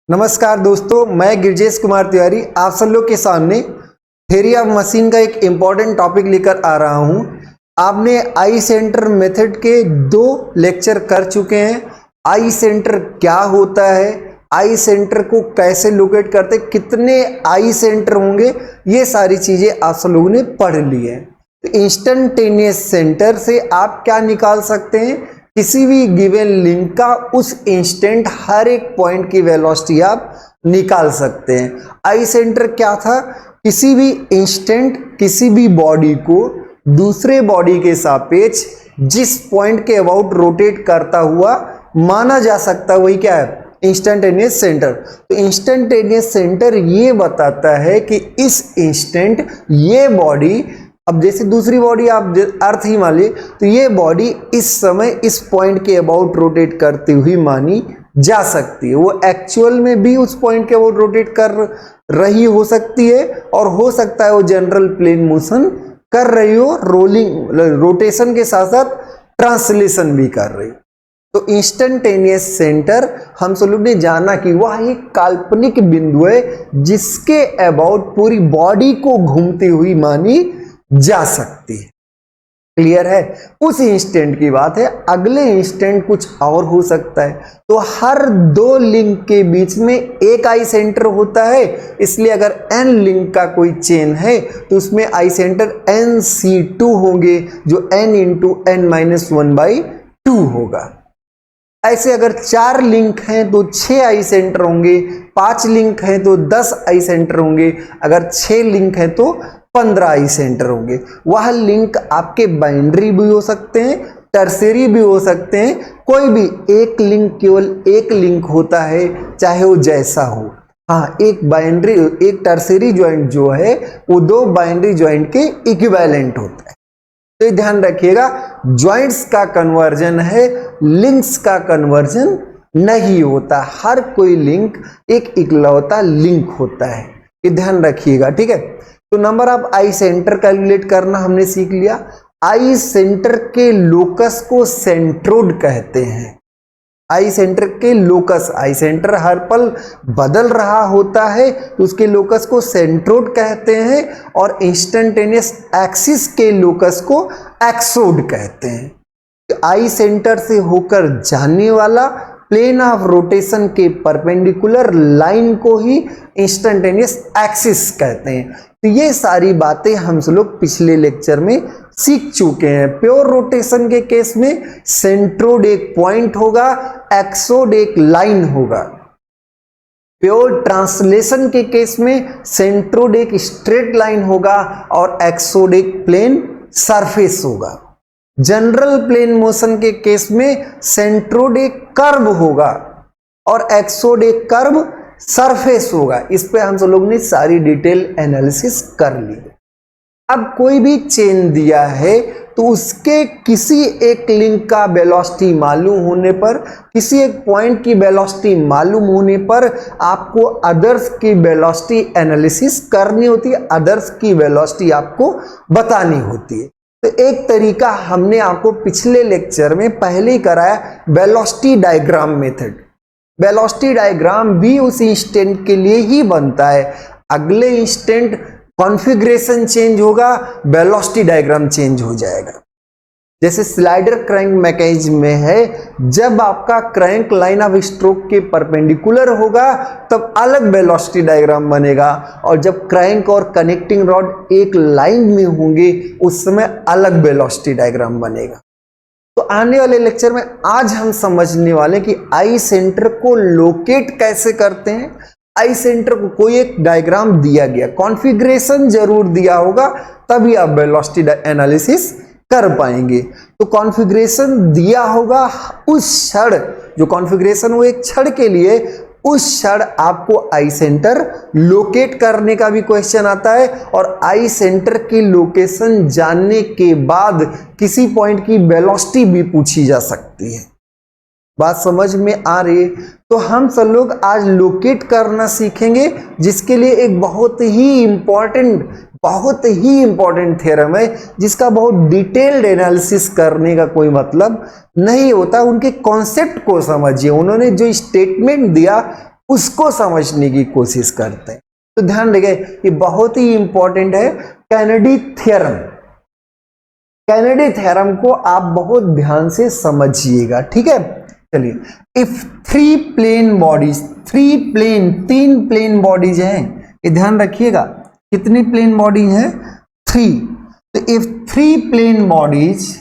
नमस्कार दोस्तों, मैं गिरजेश कुमार तिवारी आप सब लोग के सामने थ्योरी ऑफ मशीन का एक इम्पॉर्टेंट टॉपिक लेकर आ रहा हूं। आपने आई सेंटर मेथड के 2 लेक्चर कर चुके हैं। आई सेंटर क्या होता है, आई सेंटर को कैसे लोकेट करते, कितने आई सेंटर होंगे, ये सारी चीजें आप सब लोगों ने पढ़ ली है। तो इंस्टेंटेनियस सेंटर से आप क्या निकाल सकते हैं, किसी भी गिवन लिंक का उस इंस्टेंट हर एक पॉइंट की वेलोसिटी आप निकाल सकते हैं। आई सेंटर क्या था, किसी भी इंस्टेंट किसी भी बॉडी को दूसरे बॉडी के सापेक्ष जिस पॉइंट के अबाउट रोटेट करता हुआ माना जा सकता है, वही क्या है, इंस्टेंटेनियस सेंटर। तो इंस्टेंटेनियस सेंटर ये बताता है कि इस इंस्टेंट ये बॉडी, अब जैसे दूसरी बॉडी आप अर्थ ही मान ली, तो ये बॉडी इस समय इस पॉइंट के अबाउट रोटेट करती हुई मानी जा सकती है। वो एक्चुअल में भी उस पॉइंट के अबाउट रोटेट कर रही हो सकती है, और हो सकता है वो जनरल प्लेन मोशन कर रही हो, रोटेशन के साथ साथ ट्रांसलेशन भी कर रही हो। तो इंस्टेंटेनियस सेंटर हम सब लोग ने जाना कि वह एक काल्पनिक बिंदु है जिसके अबाउट पूरी बॉडी को घूमती हुई मानी जा सकती है। क्लियर है, उस इंस्टेंट की बात है। अगले इंस्टेंट कुछ और हो सकता है। तो हर 2 लिंक के बीच में एक आई सेंटर होता है, इसलिए अगर n लिंक का कोई चेन है तो उसमें आई सेंटर nc2 होंगे, जो n इंटू n-1/2 होगा। ऐसे अगर 4 लिंक हैं तो 6 आई सेंटर होंगे, 5 लिंक हैं तो 10 आई सेंटर होंगे, अगर 6 लिंक हैं तो 15 आई सेंटर होंगे। वह लिंक आपके बाइनरी भी हो सकते हैं, टर्सरी भी हो सकते हैं, कोई भी एक लिंक, केवल एक लिंक होता है, चाहे वो जैसा हो। हाँ, एक बाइनरी, एक टर्सरी ज्वाइंट जो है वो 2 बाइनरी ज्वाइंट के इक्विवेलेंट होता है। तो ये ध्यान रखिएगा, ज्वाइंट्स का कन्वर्जन है, लिंक्स का कन्वर्जन नहीं होता। हर कोई लिंक एक इकलौता लिंक होता है, ये ध्यान रखिएगा, ठीक है। तो number of I centre calculate करना हमने सीख लिया। आई सेंटर के लोकस को सेंट्रोड कहते हैं। आई सेंटर के लोकस, आई सेंटर हर पल बदल रहा होता है तो उसके लोकस को सेंट्रोड कहते हैं, और इंस्टेंटेनियस एक्सिस के लोकस को एक्सोड कहते हैं। आई सेंटर से होकर जाने वाला प्लेन ऑफ रोटेशन के परपेंडिकुलर लाइन को ही इंस्टेंटेनियस एक्सिस कहते हैं। तो ये सारी बातें हम सब लोग पिछले लेक्चर में सीख चुके हैं। प्योर रोटेशन के केस में सेंट्रोड एक पॉइंट होगा, एक्सोड एक लाइन होगा। प्योर ट्रांसलेशन के केस में सेंट्रोड एक स्ट्रेट लाइन होगा और एक्सोड एक प्लेन सरफेस होगा। जनरल प्लेन मोशन के केस में सेंट्रोड एक कर्व होगा और एक्सोड एक कर्व सरफेस होगा। इस पे हम सब लोग ने सारी डिटेल एनालिसिस कर ली। अब कोई भी चेन दिया है तो उसके किसी एक लिंक का वेलोसिटी मालूम होने पर, किसी एक पॉइंट की वेलोसिटी मालूम होने पर आपको अदर्स की वेलोसिटी एनालिसिस करनी होती है, अदर्स की वेलोसिटी आपको बतानी होती है। तो एक तरीका हमने आपको पिछले लेक्चर में पहले ही कराया, velocity diagram method. Velocity diagram भी उस इंस्टेंट के लिए ही बनता है। अगले इंस्टेंट कॉन्फ़िगरेशन चेंज होगा, वेलोसिटी डायग्राम चेंज हो जाएगा। जैसे स्लाइडर क्रैंक मैकेनिज्म में है, जब आपका क्रैंक लाइन ऑफ स्ट्रोक के परपेंडिकुलर होगा तब अलग वेलोसिटी डायग्राम बनेगा, और जब क्रैंक और कनेक्टिंग रॉड एक लाइन में होंगे उस समय अलग वेलोसिटी डायग्राम बनेगा। तो आने वाले लेक्चर में आज हम समझने वाले कि आई सेंटर को लोकेट कैसे करते हैं। आई सेंटर को कोई एक डायग्राम दिया गया, कॉन्फ़िगरेशन जरूर दिया होगा, तभी आप वेलोसिटी एनालिसिस कर पाएंगे। तो कॉन्फ़िगरेशन दिया होगा, उस क्षण जो कॉन्फ़िगरेशन वो एक क्षण के लिए, उस क्षण आपको आई सेंटर लोकेट करने का भी क्वेश्चन आता है, और आई सेंटर की लोकेशन जानने के बाद किसी पॉइंट की वेलोसिटी भी पूछी जा सकती है। बात समझ में आ रही है? तो हम सब लोग आज लोकेट करना सीखेंगे, जिसके लिए एक बहुत ही इंपॉर्टेंट थ्योरम है, जिसका बहुत डिटेल्ड एनालिसिस करने का कोई मतलब नहीं होता। उनके कॉन्सेप्ट को समझिए, उन्होंने जो स्टेटमेंट दिया उसको समझने की कोशिश करते हैं। तो ध्यान रखिए, ये बहुत ही इंपॉर्टेंट है कैनेडी थ्योरम। कैनेडी थ्योरम को आप बहुत ध्यान से समझिएगा, ठीक है। चलिए, इफ थ्री प्लेन बॉडीज, तीन प्लेन बॉडीज हैं, ये ध्यान रखिएगा, कितनी प्लेन बॉडी है? 3। तो इफ थ्री प्लेन बॉडीज,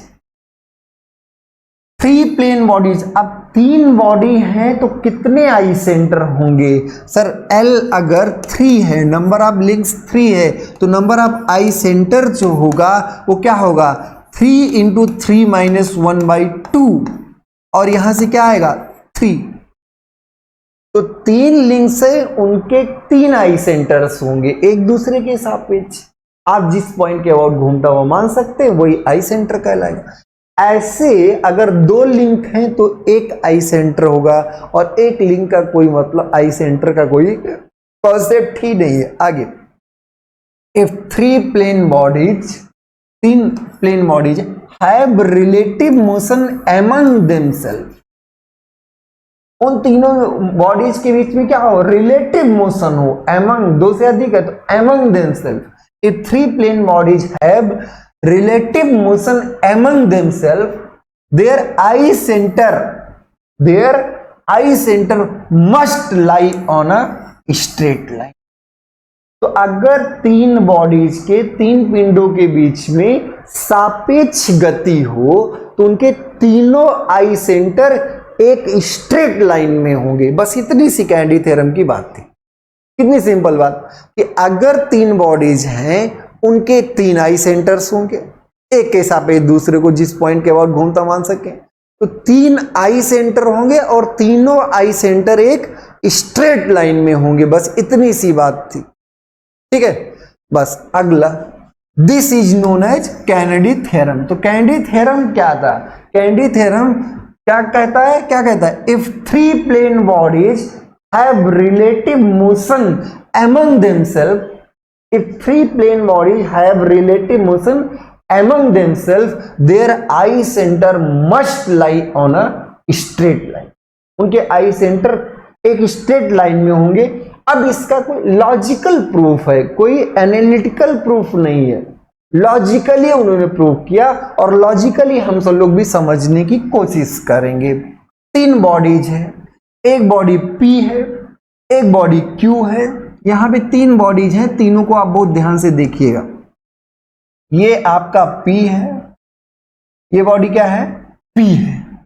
अब 3 बॉडी हैं तो कितने आई सेंटर होंगे? सर L अगर 3 है, नंबर ऑफ लिंक्स 3 है, तो नंबर ऑफ आई सेंटर जो होगा वो क्या होगा? 3 इंटू 3 माइनस 1/2, और यहां से क्या आएगा? 3। तो 3 लिंक्स है, उनके 3 आई सेंटर्स होंगे एक दूसरे के सापेक्ष। आप जिस पॉइंट के अबाउट घूमता हुआ मान सकते हैं वही आई सेंटर कहलाएगा। ऐसे अगर 2 लिंक हैं तो एक आई सेंटर होगा, और एक लिंक का कोई मतलब आई सेंटर का कोई कॉन्सेप्ट ही नहीं है। आगे, इफ तीन plane bodies have relative motion among themself, उन तीनों बॉडीज के बीच में क्या हो? रिलेटिव मोशन हो। एमंग 2 से अधिक है तो among themself. If 3 plane bodies have relative motion among themselves, their eye center must lie on a straight line। तो अगर 3 बॉडीज के, 3 पिंडों के बीच में सापेक्ष गति हो तो उनके तीनों आई सेंटर एक स्ट्रेट लाइन में होंगे। बस इतनी सी कैनेडी थ्योरम की बात थी। कितनी सिंपल बात कि अगर 3 बॉडीज हैं उनके 3 आई सेंटर्स होंगे, एक के सापेक्ष दूसरे को जिस पॉइंट के बाद घूमता मान सके, तो 3 आई सेंटर होंगे और तीनों आई सेंटर एक स्ट्रेट लाइन में होंगे। बस इतनी सी बात थी, ठीक है। बस अगला, this is known as Kennedy theorem. तो कैनेडी थ्योरम क्या था? कैनेडी थ्योरम क्या कहता है? If 3 plane bodies have relative motion among themselves, if 3 plane bodies have relative motion among themselves, their eye center must lie on a straight line। उनके आई centre एक straight line में होंगे। अब इसका कोई लॉजिकल प्रूफ है, कोई एनालिटिकल प्रूफ नहीं है, लॉजिकली उन्होंने प्रूव किया, और लॉजिकली हम सब लोग भी समझने की कोशिश करेंगे। 3 बॉडीज है, एक बॉडी P है, एक बॉडी Q है। यहां पे 3 बॉडीज हैं, तीनों को आप बहुत ध्यान से देखिएगा। ये आपका P है, ये बॉडी क्या है? P है,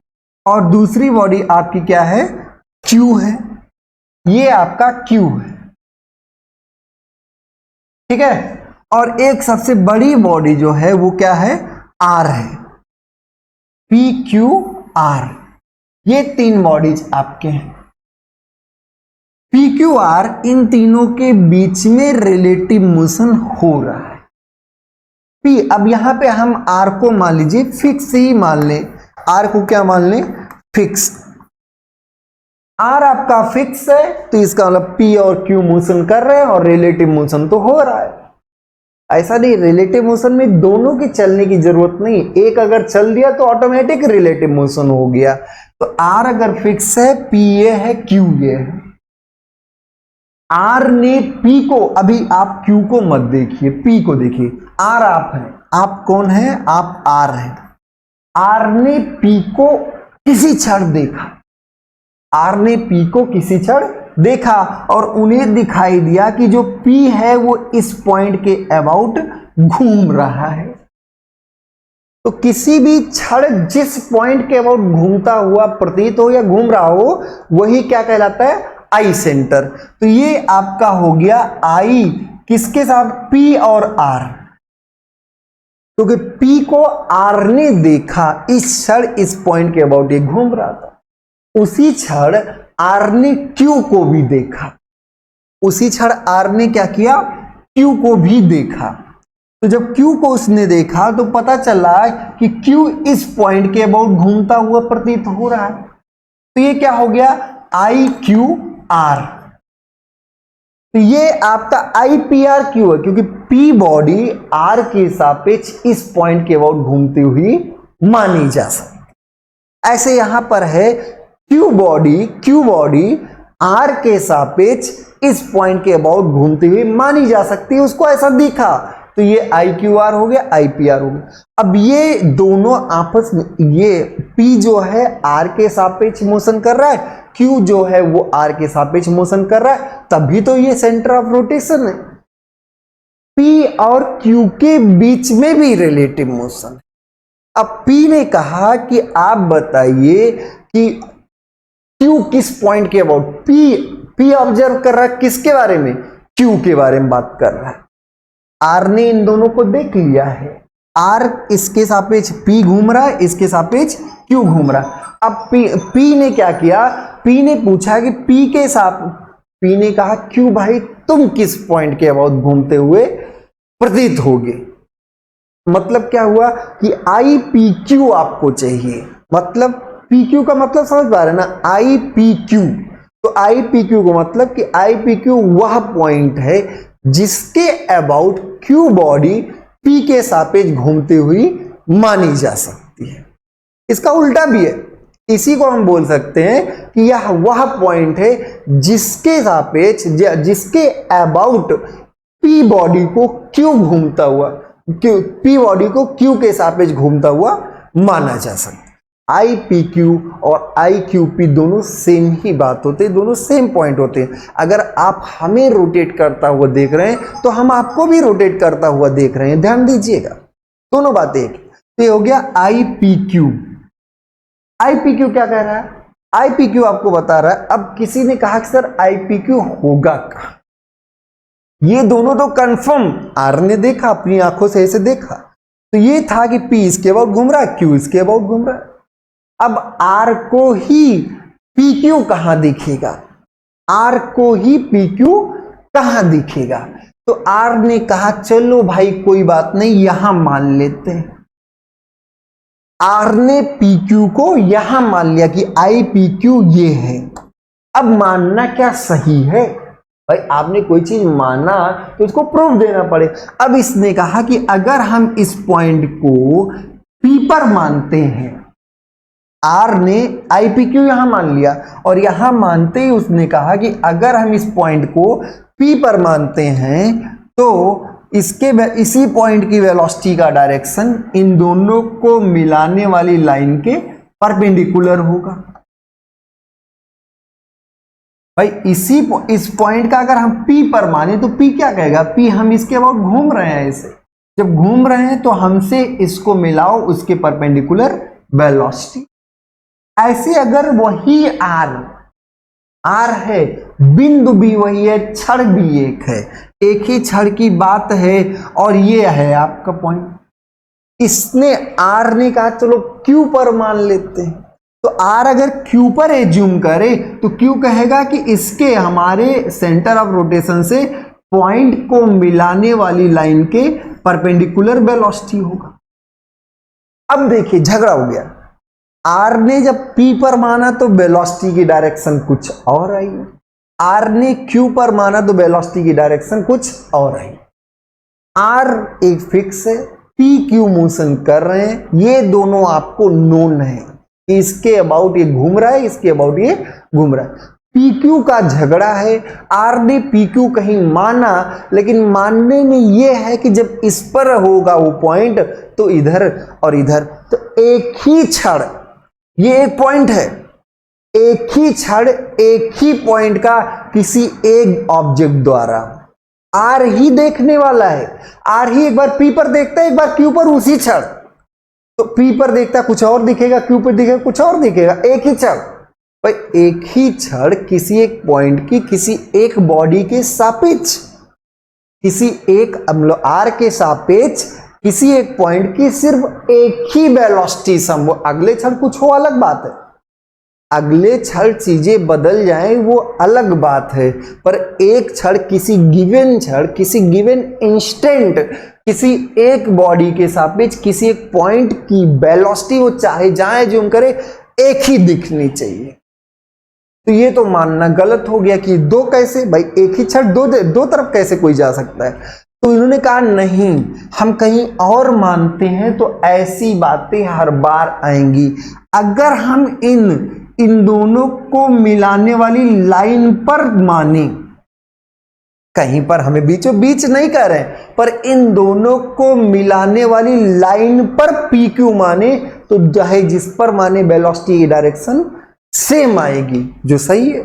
और दूसरी बॉडी आपकी क्या है? Q है, ये आपका Q है, ठीक है। और एक सबसे बड़ी बॉडी जो है वो क्या है? R है, PQR। ये 3 बॉडीज आपके हैं। PQR, इन तीनों के बीच में रिलेटिव मोशन हो रहा है। P, अब यहां पे हम R को मान लीजिए फिक्स ही मान लें। R को क्या मान लें? फिक्स। R आपका फिक्स है तो इसका मतलब P और Q मोशन कर रहे हैं और रिलेटिव मोशन तो हो रहा है। ऐसा नहीं, रिलेटिव मोशन में दोनों के चलने की जरूरत नहीं, एक अगर चल दिया तो ऑटोमेटिक रिलेटिव मोशन हो गया। तो R अगर फिक्स है, P ये है, Q ये है। R ने P को, अभी आप Q को मत देखिए, P को देखिए। R आप हैं, आप कौन है? आप R हैं। R ने P को किसी क्षण देखा, R ने P को किसी क्षण देखा और उन्हें दिखाई दिया कि जो P है वो इस पॉइंट के अबाउट घूम रहा है। तो किसी भी क्षण जिस पॉइंट के अबाउट घूमता हुआ प्रतीत हो या घूम रहा हो, वही क्या कहलाता है? आई सेंटर। तो ये आपका हो गया आई, किसके साथ? P और R। क्योंकि P को R ने देखा, इस क्षण इस पॉइंट के अबाउट ये घूम रहा था। उसी क्षण R ने Q को भी देखा, उसी क्षण R ने क्या किया? Q को भी देखा। तो जब Q को उसने देखा तो पता चला कि Q इस पॉइंट के अबाउट घूमता हुआ प्रतीत हो रहा है। तो ये क्या हो गया? IQR। तो ये आपका IPRQ है, क्योंकि P बॉडी R के सापेक्ष इस पॉइंट के अबाउट घूमती हुई मानी जा सकती। ऐसे यहां पर है Q बॉडी आर के सापेक्ष इस पॉइंट के अबाउट घूमते हुए मानी जा सकती है, उसको ऐसा दिखा, तो ये आई क्यू आर हो गया, आई पी आर हो गया। अब ये दोनों आपस में, ये पी जो है आर के सापेक्ष मोशन कर रहा है, क्यू जो है वो आर के सापेक्ष मोशन कर रहा है, तभी तो ये सेंटर ऑफ रोटेशन है। पी और क्यू के बीच में भी रिलेटिव मोशन है। अब पी ने कहा कि आप बताइए कि क्यू किस पॉइंट के अबाउट, पी ऑब्जर्व कर रहा है किसके बारे में, क्यू के बारे में बात कर रहा है। आर ने इन दोनों को देख लिया है, आर इसके सापेक्ष पी घूम रहा है, इसके सापेक्ष क्यू घूम रहा है। अब पी ने क्या किया, पी ने पूछा कि पी ने कहा क्यू भाई तुम किस पॉइंट के अबाउट घूमते हुए प्रतीत होगे। मतलब क्या हुआ कि आई पी क्यू आपको चाहिए, मतलब पी क्यू का मतलब समझ पा रहे ना, आई पी क्यू। तो आई पी क्यू को मतलब कि आई पी क्यू वह पॉइंट है जिसके अबाउट क्यू बॉडी पी के सापेक्ष घूमती हुई मानी जा सकती है। इसका उल्टा भी है, इसी को हम बोल सकते हैं कि यह वह पॉइंट है जिसके सापेक्ष, जिसके अबाउट पी बॉडी को क्यू घूमता हुआ, पी बॉडी को क्यू के सापेक्ष घूमता हुआ माना जा सकता है। आई पी क्यू और आई क्यू पी दोनों सेम ही बात होते हैं, दोनों सेम पॉइंट होते हैं। अगर आप हमें रोटेट करता हुआ देख रहे हैं तो हम आपको भी रोटेट करता हुआ देख रहे हैं, ध्यान दीजिएगा, दोनों बातें एक। तो ये हो गया I P Q. I P Q क्या कह रहा है, आई पी क्यू आपको बता रहा है। अब किसी ने कहा कि सर आई पी क्यू होगा क्या, ये दोनों तो कंफर्म, आर ने देखा अपनी आंखों से, ऐसे देखा, तो ये था कि पी इसके अबाउट घूम रहा है, क्यू इसके अबाउट घूम रहा है। अब आर को ही पी क्यू कहां दिखेगा, आर को ही पी क्यू कहां दिखेगा। तो आर ने कहा चलो भाई कोई बात नहीं, यहां मान लेते हैं। आर ने पी क्यू को यहां मान लिया कि आई पी क्यू ये है। अब मानना क्या सही है भाई, आपने कोई चीज माना तो उसको प्रूफ देना पड़े। अब इसने कहा कि अगर हम इस पॉइंट को पी पर मानते हैं, आर ने आई पी क्यू यहां मान लिया और यहां मानते ही उसने कहा कि अगर हम इस पॉइंट को पी पर मानते हैं तो इसी पॉइंट की वेलोसिटी का डायरेक्शन इन दोनों को मिलाने वाली लाइन के परपेंडिकुलर होगा। भाई इस पॉइंट का अगर हम पी पर माने तो पी क्या कहेगा, पी हम इसके अबाउट घूम रहे हैं, ऐसे जब घूम रहे हैं तो हमसे इसको मिलाओ उसके परपेंडिकुलर वेलोसिटी। ऐसे अगर वही आर है, बिंदु भी वही है, क्षण भी एक है, एक ही क्षण की बात है और ये है आपका पॉइंट। इसने आर ने कहा चलो क्यू पर मान लेते हैं, तो आर अगर क्यू पर एज्यूम करे तो क्यू कहेगा कि इसके हमारे सेंटर ऑफ रोटेशन से पॉइंट को मिलाने वाली लाइन के परपेंडिकुलर वेलोसिटी होगा। अब देखिए झगड़ा हो गया, आर ने जब पी पर माना तो वेलोसिटी की डायरेक्शन कुछ और आई, आर ने क्यू पर माना तो वेलोसिटी की डायरेक्शन कुछ और आई। आर एक फिक्स है, पी क्यू मोशन कर रहे हैं, ये दोनों आपको नोन है कि इसके अबाउट ये घूम रहा है, इसके अबाउट ये घूम रहा है। पी क्यू का झगड़ा है, आर ने पी क्यू कहीं माना, लेकिन मानने में ये है कि जब इस पर होगा वो पॉइंट तो इधर और इधर, तो एक ही क्षण, ये एक पॉइंट है, एक ही क्षण एक ही पॉइंट का किसी एक ऑब्जेक्ट द्वारा आर ही देखने वाला है। आर ही एक बार पी पर देखता है, एक बार क्यू पर, उसी क्षण। तो पी पर देखता कुछ और दिखेगा, क्यू पर दिखेगा कुछ और दिखेगा, एक ही क्षण। भाई एक ही क्षण किसी एक पॉइंट की किसी एक बॉडी के सापेक्ष, किसी एक आर के सापेक्ष किसी एक पॉइंट की सिर्फ एक ही वेलोसिटी संभव, अगले क्षण कुछ हो अलग बात है, अगले क्षण चीजें बदल जाएं वो अलग बात है, पर एक क्षण किसी गिवन क्षण, किसी गिवन इंस्टेंट, किसी एक बॉडी के सापेक्ष किसी एक पॉइंट की वेलोसिटी वो चाहे जहां जूम करे एक ही दिखनी चाहिए। तो ये तो मानना गलत हो गया कि दो कैसे, भाई एक ही क्षण दो तरफ कैसे कोई जा सकता है। तो इन्होंने कहा नहीं, हम कहीं और मानते हैं तो ऐसी बातें हर बार आएंगी। अगर हम इन दोनों को मिलाने वाली लाइन पर माने, कहीं पर हमें बीचों बीच नहीं कह रहे हैं, पर इन दोनों को मिलाने वाली लाइन पर पी क्यू माने, तो चाहे जिस पर माने वेलोसिटी की डायरेक्शन सेम आएगी, जो सही है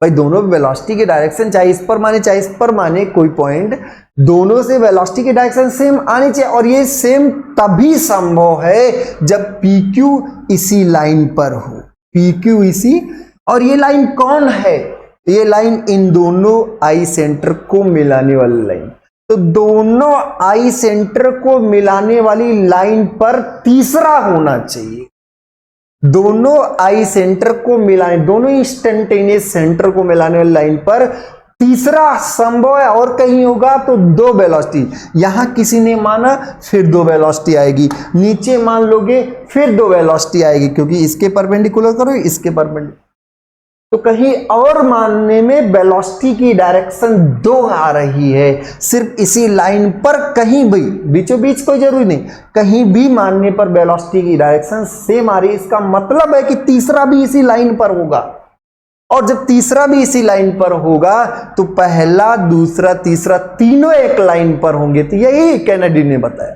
भाई। दोनों वेलोसिटी की डायरेक्शन चाहे इस पर माने चाहे इस पर माने, कोई पॉइंट दोनों से वेलोसिटी की डायरेक्शन सेम आनी चाहिए, और ये सेम तभी संभव है जब पी क्यू इसी लाइन पर हो, पी क्यू इसी, और ये लाइन कौन है, ये लाइन इन दोनों आई सेंटर को मिलाने वाली लाइन। तो दोनों आई सेंटर को मिलाने वाली लाइन पर तीसरा होना चाहिए, दोनों आई सेंटर को मिलाने, दोनों इंस्टेंटेनियस सेंटर को मिलाने वाली लाइन पर तीसरा संभव है, और कहीं होगा तो दो वेलोसिटी, यहां किसी ने माना फिर दो वेलोसिटी आएगी, नीचे मान लोगे फिर दो वेलोसिटी आएगी, क्योंकि इसके परपेंडिकुलर करो इसके परपेंडिकुलर, तो कहीं और मानने में वेलोसिटी की डायरेक्शन दो आ रही है, सिर्फ इसी लाइन पर कहीं भी, बीचों बीच कोई जरूरी नहीं, कहीं भी मानने पर वेलोसिटी की डायरेक्शन सेम आ रही है, इसका मतलब है कि तीसरा भी इसी लाइन पर होगा, और जब तीसरा भी इसी लाइन पर होगा तो पहला दूसरा तीसरा तीनों एक लाइन पर होंगे। तो यही कैनेडी ने बताया।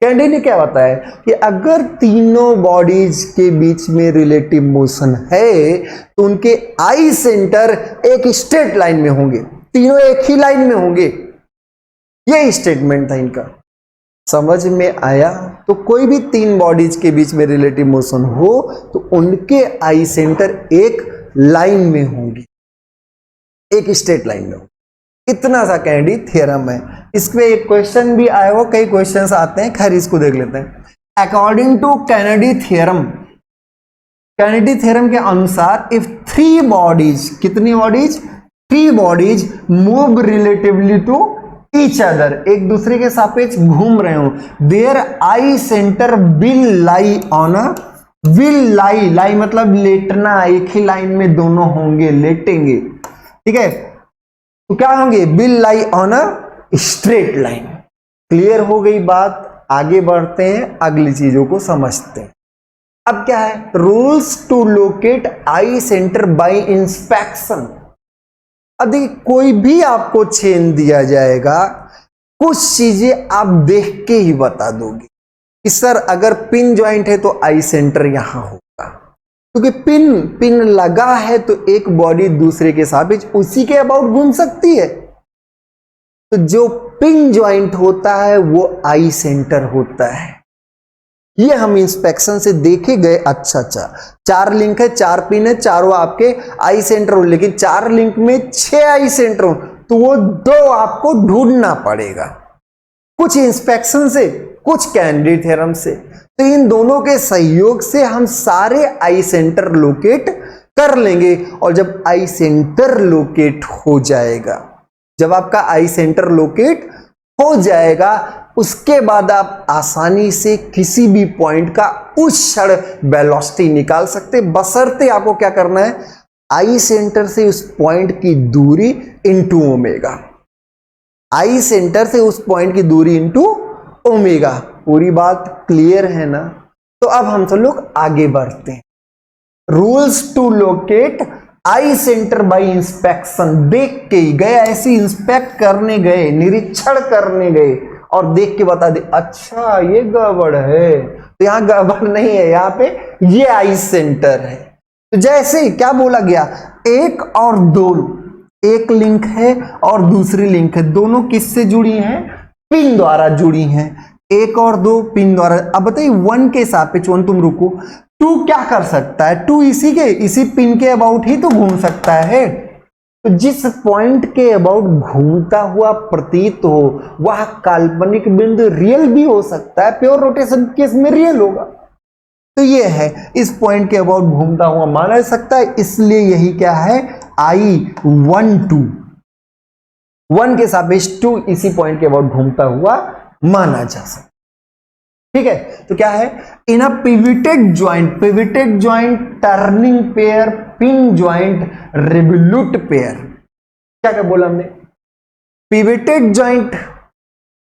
कैनेडी ने क्या बताया कि अगर तीनों बॉडीज के बीच में रिलेटिव मोशन है तो उनके आई सेंटर एक स्ट्रेट लाइन में होंगे, तीनों एक ही लाइन में होंगे। ये स्टेटमेंट था इनका, समझ में आया? तो कोई भी तीन बॉडीज के बीच में रिलेटिव मोशन हो तो उनके आई सेंटर एक लाइन में होंगे, एक स्ट्रेट लाइन में होंगे। इतना सा कैनेडी थ्योरम है। इसमें एक क्वेश्चन भी आया हो, कई क्वेश्चंस आते हैं, खैर इसको देख लेते हैं। According to Kennedy theorem, Kennedy theorem के अनुसार इफ थ्री बॉडीज, कितनी bodies? Three bodies move relatively to each other, एक दूसरे के सापेक्ष घूम रहे हो, there I centre will lie on a, will lie, lie मतलब लेटना, एक ही लाइन में दोनों होंगे, लेटेंगे, ठीक है, तो क्या होंगे? Will lie on a straight line. Clear हो गई बात? आगे बढ़ते हैं, अगली चीजों को समझते हैं। अब क्या है? Rules to locate I centre by inspection. अब देखिए, कोई भी आपको चेन दिया जाएगा, कुछ चीजें आप देख के ही बता दोगे कि सर अगर पिन ज्वाइंट है तो आई सेंटर यहां होगा, क्योंकि पिन लगा है तो एक बॉडी दूसरे के सापेक्ष उसी के अबाउट घूम सकती है। तो जो पिन ज्वाइंट होता है वो आई सेंटर होता है। ये हम इंस्पेक्शन से देखे गए। अच्छा, चार लिंक है, चार पिन है, चारों आपके आई सेंटर हो, लेकिन चार लिंक में 6 आई सेंटर हो, तो वो दो आपको ढूंढना पड़ेगा, कुछ इंस्पेक्शन से, कुछ कैनेडी थ्योरम से। तो इन दोनों के सहयोग से हम सारे आई सेंटर लोकेट कर लेंगे। और जब आई सेंटर लोकेट हो जाएगा, जब आपका आई सेंटर लोकेट हो जाएगा, उसके बाद आप आसानी से किसी भी पॉइंट का उस क्षण वेलोसिटी निकाल सकते, बशर्ते आपको क्या करना है? आई सेंटर से उस पॉइंट की दूरी इंटू ओमेगा, आई सेंटर से उस पॉइंट की दूरी इंटू ओमेगा। पूरी बात क्लियर है ना? तो अब हम सब लोग आगे बढ़ते हैं। Rules to locate I centre by inspection. देख के ही गए, ऐसे इंस्पेक्ट करने गए, निरीक्षण करने गए और देख के बता दे, अच्छा ये गड़बड़ है, तो यहां गड़बड़ नहीं है, यहां पे ये आई सेंटर है। तो जैसे ही क्या बोला गया, एक और दो, एक लिंक है और दूसरी लिंक है, दोनों किससे जुड़ी हैं? पिन द्वारा जुड़ी हैं, एक और दो पिन द्वारा। अब बताइए, वन के सापेक्ष, वन तुम रुको, टू क्या कर सकता है? टू इसी पिन के अबाउट ही तो घूम सकता है। तो जिस पॉइंट के अबाउट घूमता हुआ प्रतीत हो वह काल्पनिक बिंदु रियल भी हो सकता है, प्योर रोटेशन केस में रियल होगा। तो ये है, इस पॉइंट के अबाउट घूमता हुआ माना जा सकता है, इसलिए यही क्या है? आई 1 2, 1 के सापेक्ष 2 इसी पॉइंट के अबाउट घूमता हुआ माना जा सकता है। ठीक है, तो क्या है? In a pivoted joint turning pair, pin joint revolute pair. क्या क्या बोला हमने? Pivoted joint,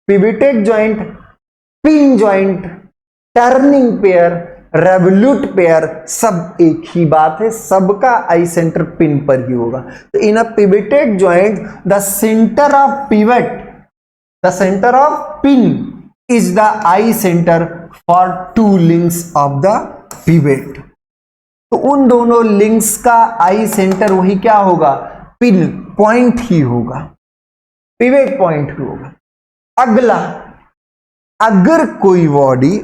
pin joint, turning pair, revolute pair सब एक ही बात है, सबका आई सेंटर पिन पर ही होगा। तो in a pivoted joint the centre of pin is the I centre for two links of the pivot. तो उन दोनों लिंक्स का आई सेंटर वही क्या होगा, पिन पॉइंट ही होगा, पिवेट पॉइंट ही होगा। अगला, अगर कोई बॉडी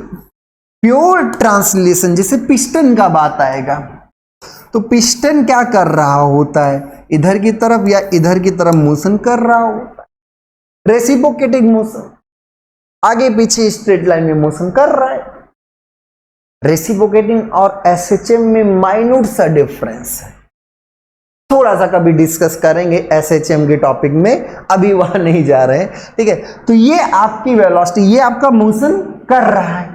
प्योर ट्रांसलेशन, जैसे पिस्टन का बात आएगा, तो पिस्टन क्या कर रहा होता है, इधर की तरफ या इधर की तरफ मोशन कर रहा होता है, रेसिप्रोकेटिंग मोशन, आगे पीछे स्ट्रेट लाइन में मोशन कर रहा है। रेसिप्रोकेटिंग और एसएचएम में माइन्यूट सा डिफरेंस है, थोड़ा सा कभी डिस्कस करेंगे एसएचएम के टॉपिक में, अभी वहां नहीं जा रहे हैं, ठीक है। तो ये आपकी वेलोसिटी, ये आपका मोशन कर रहा है।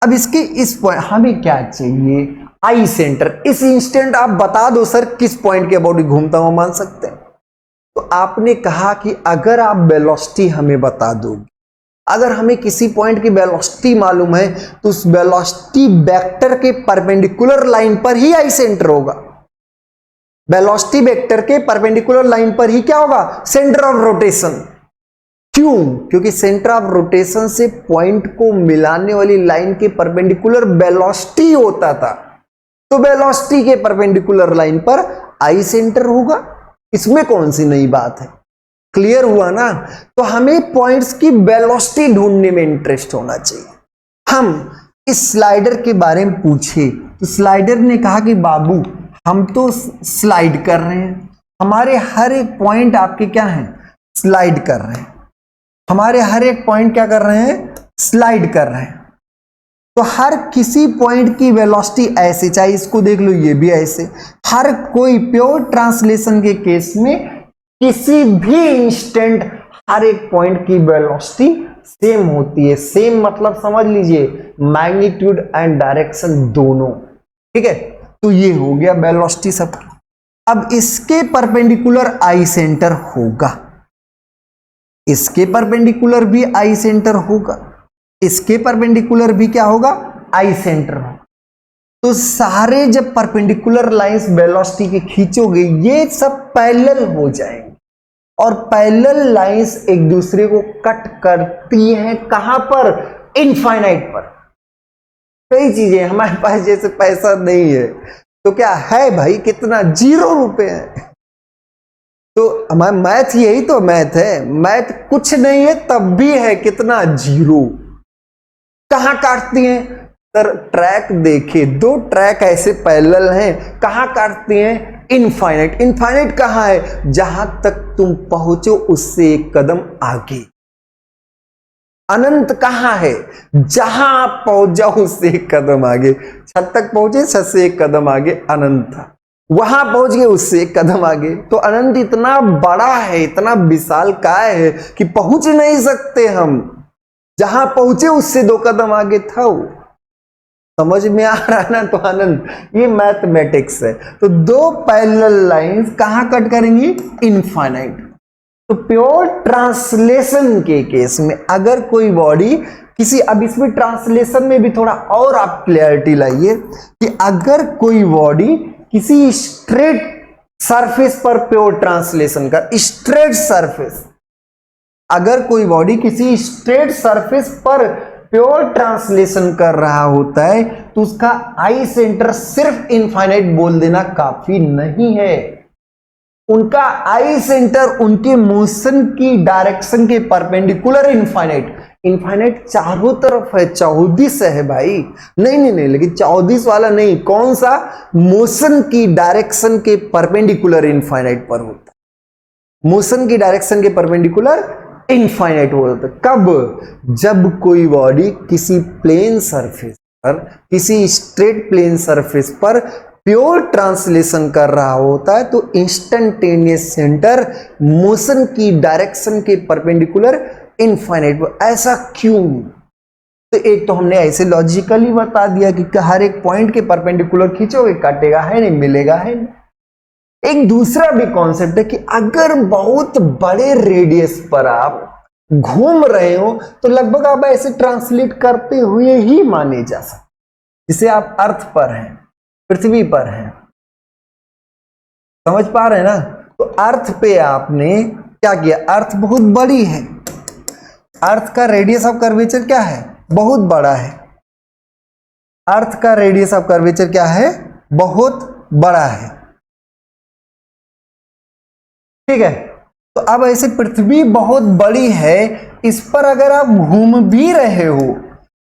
अब इसके इस पॉइंट हमें क्या चाहिए, आई सेंटर। इस इंस्टेंट आप बता दो सर किस पॉइंट के बॉडी घूमता हुआ मान सकते हैं। तो आपने कहा कि अगर आप वेलोसिटी हमें बता दोगे, अगर हमें किसी पॉइंट की वेलोसिटी मालूम है, तो उस वेलोसिटी वेक्टर के परपेंडिकुलर लाइन पर ही आई सेंटर होगा। वेलोसिटी वेक्टर के परपेंडिकुलर लाइन पर ही क्या होगा, सेंटर ऑफ रोटेशन। क्यों? क्योंकि सेंटर ऑफ रोटेशन से पॉइंट को मिलाने वाली लाइन के परपेंडिकुलर वेलोसिटी होता था, तो वेलोसिटी के परपेंडिकुलर लाइन पर आई सेंटर होगा। इसमें कौन सी नई बात है, क्लियर हुआ ना। तो हमें पॉइंट्स की वेलोसिटी ढूंढने में इंटरेस्ट होना चाहिए। हम इस स्लाइडर के बारे में पूछे तो स्लाइडर ने कहा कि बाबू हम तो स्लाइड कर रहे हैं, हमारे हर एक पॉइंट आपके क्या हैं, स्लाइड कर रहे हैं, हमारे हर एक पॉइंट क्या कर रहे हैं, स्लाइड कर रहे हैं। तो हर किसी पॉइंट की वेलोसिटी ऐसे, चाहे इसको देख लो ये भी ऐसे, हर कोई प्योर ट्रांसलेशन के केस में किसी भी इंस्टेंट हर एक पॉइंट की वेलोसिटी सेम होती है। सेम मतलब समझ लीजिए मैग्नीट्यूड एंड डायरेक्शन दोनों, ठीक है। तो ये हो गया वेलोसिटी सब। अब इसके परपेंडिकुलर आई सेंटर होगा, इसके परपेंडिकुलर भी आई सेंटर होगा, इसके परपेंडिकुलर भी क्या होगा, आई सेंटर होगा। तो सारे जब परपेंडिकुलर लाइंस वेलोसिटी के खींचोगे, ये सब पैरेलल हो जाएंगे, और पैरेलल लाइंस एक दूसरे को कट करती हैं कहां पर, इनफाइनाइट पर। कई चीजें हमारे पास जैसे पैसा नहीं है तो क्या है भाई, कितना, 0 रुपए है। तो हमारा मैथ यही तो मैथ है, मैथ कुछ नहीं है तब भी है कितना, 0। कहां काटती हैं सर, ट्रैक देखिए, 2 ट्रैक ऐसे पैरेलल हैं, कहां काटती हैं, इनफाइनाइट। इनफाइनाइट कहां है, जहां तक तुम पहुंचो उससे एक कदम आगे। अनंत कहां है, जहां आप पहुंच जाओ उससे एक कदम आगे। छत तक पहुंचे, छत से एक कदम आगे अनंत था, वहां पहुंच गए उससे एक कदम आगे। तो अनंत इतना बड़ा है, इतना विशालकाय है कि पहुंच नहीं सकते हम, जहां पहुंचे उससे 2 कदम आगे था वो। समझ में आ रहा है ना। तो अनंत, ये मैथमेटिक्स है। तो 2 पैरेलल लाइंस कहां कट करेंगी, इनफाइनाइट। तो प्योर ट्रांसलेशन के केस में अगर कोई बॉडी किसी, अब इसमें ट्रांसलेशन में भी थोड़ा और आप क्लैरिटी लाइए कि अगर कोई बॉडी किसी स्ट्रेट सरफेस पर, प्योर ट्रांसलेशन का स्ट्रेट सरफेस, अगर कोई बॉडी किसी स्ट्रेट सरफेस पर प्योर ट्रांसलेशन कर रहा होता है, तो उसका आई सेंटर सिर्फ इनफाइनाइट बोल देना काफी नहीं है। उनका आई सेंटर उनके मोशन की डायरेक्शन के परपेंडिकुलर इनफाइनाइट। इनफाइनाइट चारों तरफ है, 14 है भाई। नहीं, लेकिन 14 वाला नहीं, कौन सा, मोशन की डायरेक्शन के परपेंडिकुलर इनफाइनाइट पर होता है। मोशन की डायरेक्शन के परपेंडिकुलर इनफाइनाइट होता है कब, जब कोई बॉडी किसी प्लेन सरफेस पर, किसी स्ट्रेट प्लेन सरफेस पर प्योर ट्रांसलेशन कर रहा होता है, तो इंस्टेंटेनियस सेंटर मोशन की डायरेक्शन के परपेंडिकुलर इनफाइनाइट। ऐसा क्यों? तो एक तो हमने ऐसे लॉजिकली बता दिया कि हर एक पॉइंट के परपेंडिकुलर खींचोगे काटेगा है नहीं, मिलेगा है नहीं। एक दूसरा भी कॉन्सेप्ट है कि अगर बहुत बड़े रेडियस पर आप घूम रहे हो तो लगभग आप ऐसे ट्रांसलेट करते हुए ही माने जा सकते। जिसे आप अर्थ पर हैं, पृथ्वी पर हैं, समझ पा रहे हैं ना। तो अर्थ पे आपने क्या किया, अर्थ बहुत बड़ी है, अर्थ का रेडियस ऑफ कर्वेचर क्या है, बहुत बड़ा है, अर्थ का रेडियस ऑफ कर्वेचर क्या है, बहुत बड़ा है, ठीक है। तो अब ऐसे पृथ्वी बहुत बड़ी है, इस पर अगर आप घूम भी रहे हो,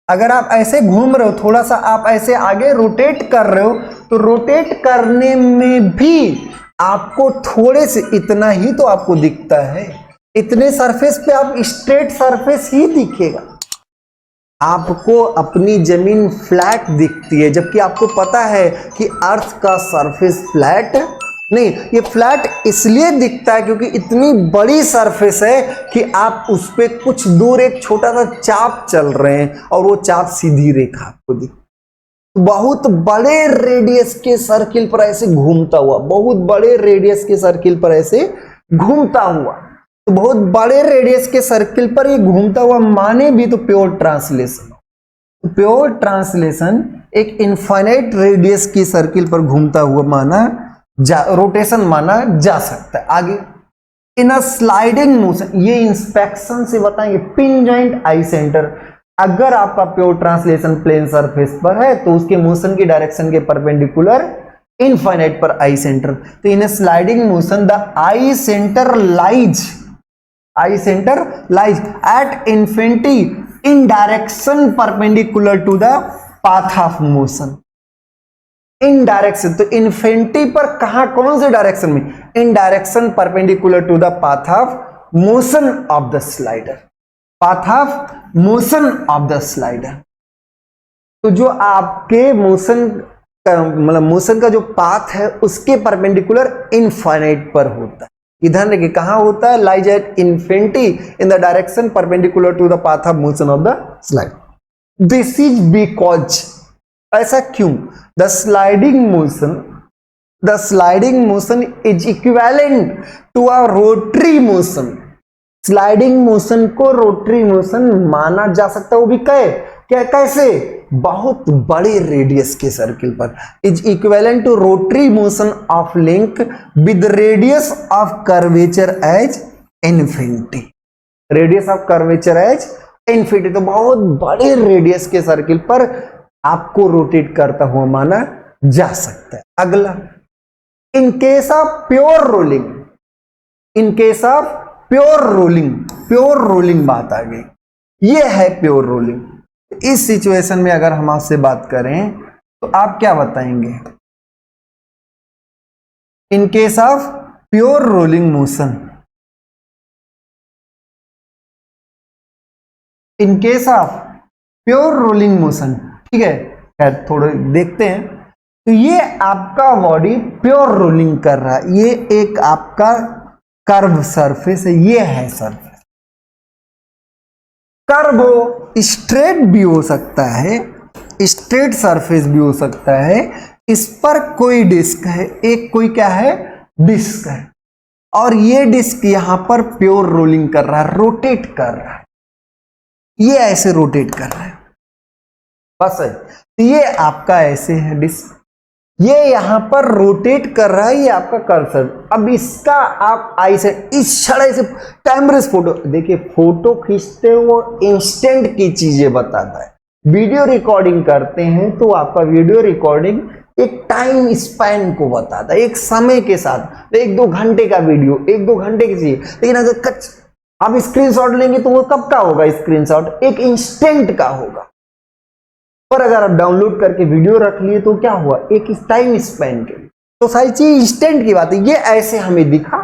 अगर आप ऐसे घूम रहे हो, थोड़ा सा आप ऐसे आगे रोटेट कर रहे हो, तो रोटेट करने में भी आपको थोड़े से इतना ही तो आपको दिखता है, इतने सरफेस पे आप स्ट्रेट सरफेस ही दिखेगा, आपको अपनी जमीन फ्लैट दिखती है, जबकि आपको पता है कि अर्थ का सरफेस फ्लैट नहीं, ये फ्लैट इसलिए दिखता है क्योंकि इतनी बड़ी सरफेस है कि आप उस पर कुछ दूर एक छोटा सा चाप चल रहे हैं और वो चाप सीधी रेखा आपको दिखती, बहुत बड़े रेडियस के सर्किल पर ऐसे घूमता हुआ, बहुत बड़े रेडियस के सर्किल पर ऐसे घूमता हुआ, तो बहुत बड़े रेडियस के सर्किल पर ये घूमता हुआ माने भी तो प्योर ट्रांसलेशन, प्योर ट्रांसलेशन एक इनफाइनाइट रेडियस की सर्किल पर घूमता हुआ माना रोटेशन माना जा सकता है। आगे इन अ स्लाइडिंग मोशन, ये इंस्पेक्शन से बताएंगे, पिन जॉइंट आई सेंटर, अगर आपका प्योर ट्रांसलेशन प्लेन सरफेस पर है तो उसके मोशन की डायरेक्शन के परपेंडिकुलर इनफाइनाइट पर आई सेंटर, तो in sliding motion the I centre lies at infinity in direction perpendicular to the path of motion, in direction, तो इन्फिनिटी पर कहां, कौन से डायरेक्शन में, in direction perpendicular to the path of motion of the slider, path of motion of the slider. तो जो आपके motion का मतलब मोशन का जो पाथ है उसके परपेंडिकुलर इनफाइनाइट पर होता है, इधर देखिए कहां होता है, lies at infinity in the direction perpendicular to the path of motion of the slider. This is because, ऐसा क्यों, the sliding motion is equivalent to a rotary motion, sliding motion को रोटरी मोशन माना जा सकता है, वो भी कैसे, बहुत बड़े रेडियस के सर्किल पर, is equivalent to rotary motion of link with radius of curvature as infinity, radius of curvature as infinity, तो बहुत बड़े रेडियस के सर्किल पर आपको रोटेट करता हुआ माना जा सकता है। अगला, इन case of pure rolling, in case of pure rolling बात आ गई, ये है प्योर रोलिंग। इस सिचुएशन में अगर हम आपसे बात करें तो आप क्या बताएंगे, इन case of pure rolling motion, in case of pure rolling motion, ठीक है, खैर थोड़े देखते हैं। तो ये आपका बॉडी प्योर रोलिंग कर रहा है, ये एक आपका कर्व सरफेस है, ये है सरफेस, कर्व हो, स्ट्रेट भी हो सकता है, स्ट्रेट सरफेस भी हो सकता है, इस पर कोई डिस्क है, एक कोई क्या है, डिस्क है, और ये डिस्क यहां पर प्योर रोलिंग कर रहा है, रोटेट कर रहा है, ये ऐसे रोटेट कर रहा है, बस है। तो ये आपका ऐसे है डिस्क, ये यहां पर रोटेट कर रहा है, ये आपका कर्सर। अब इसका आप आई से इस क्षण से कैमरे से फोटो देखिए, फोटो खींचते हो वो इंस्टेंट की चीजें बताता है, वीडियो रिकॉर्डिंग करते हैं तो आपका वीडियो रिकॉर्डिंग एक टाइम स्पैन को बताता है, एक समय के साथ, 1-2 घंटे का वीडियो 1-2 घंटे की चाहिए, लेकिन अगर आप स्क्रीनशॉट लेंगे तो वो कब का होगा, स्क्रीनशॉट एक इंस्टेंट का होगा, पर अगर आप डाउनलोड करके वीडियो रख लिए तो क्या हुआ, एक टाइम स्पैन के लिए। तो सारी चीज इंस्टेंट की बात है, ये ऐसे हमें दिखा,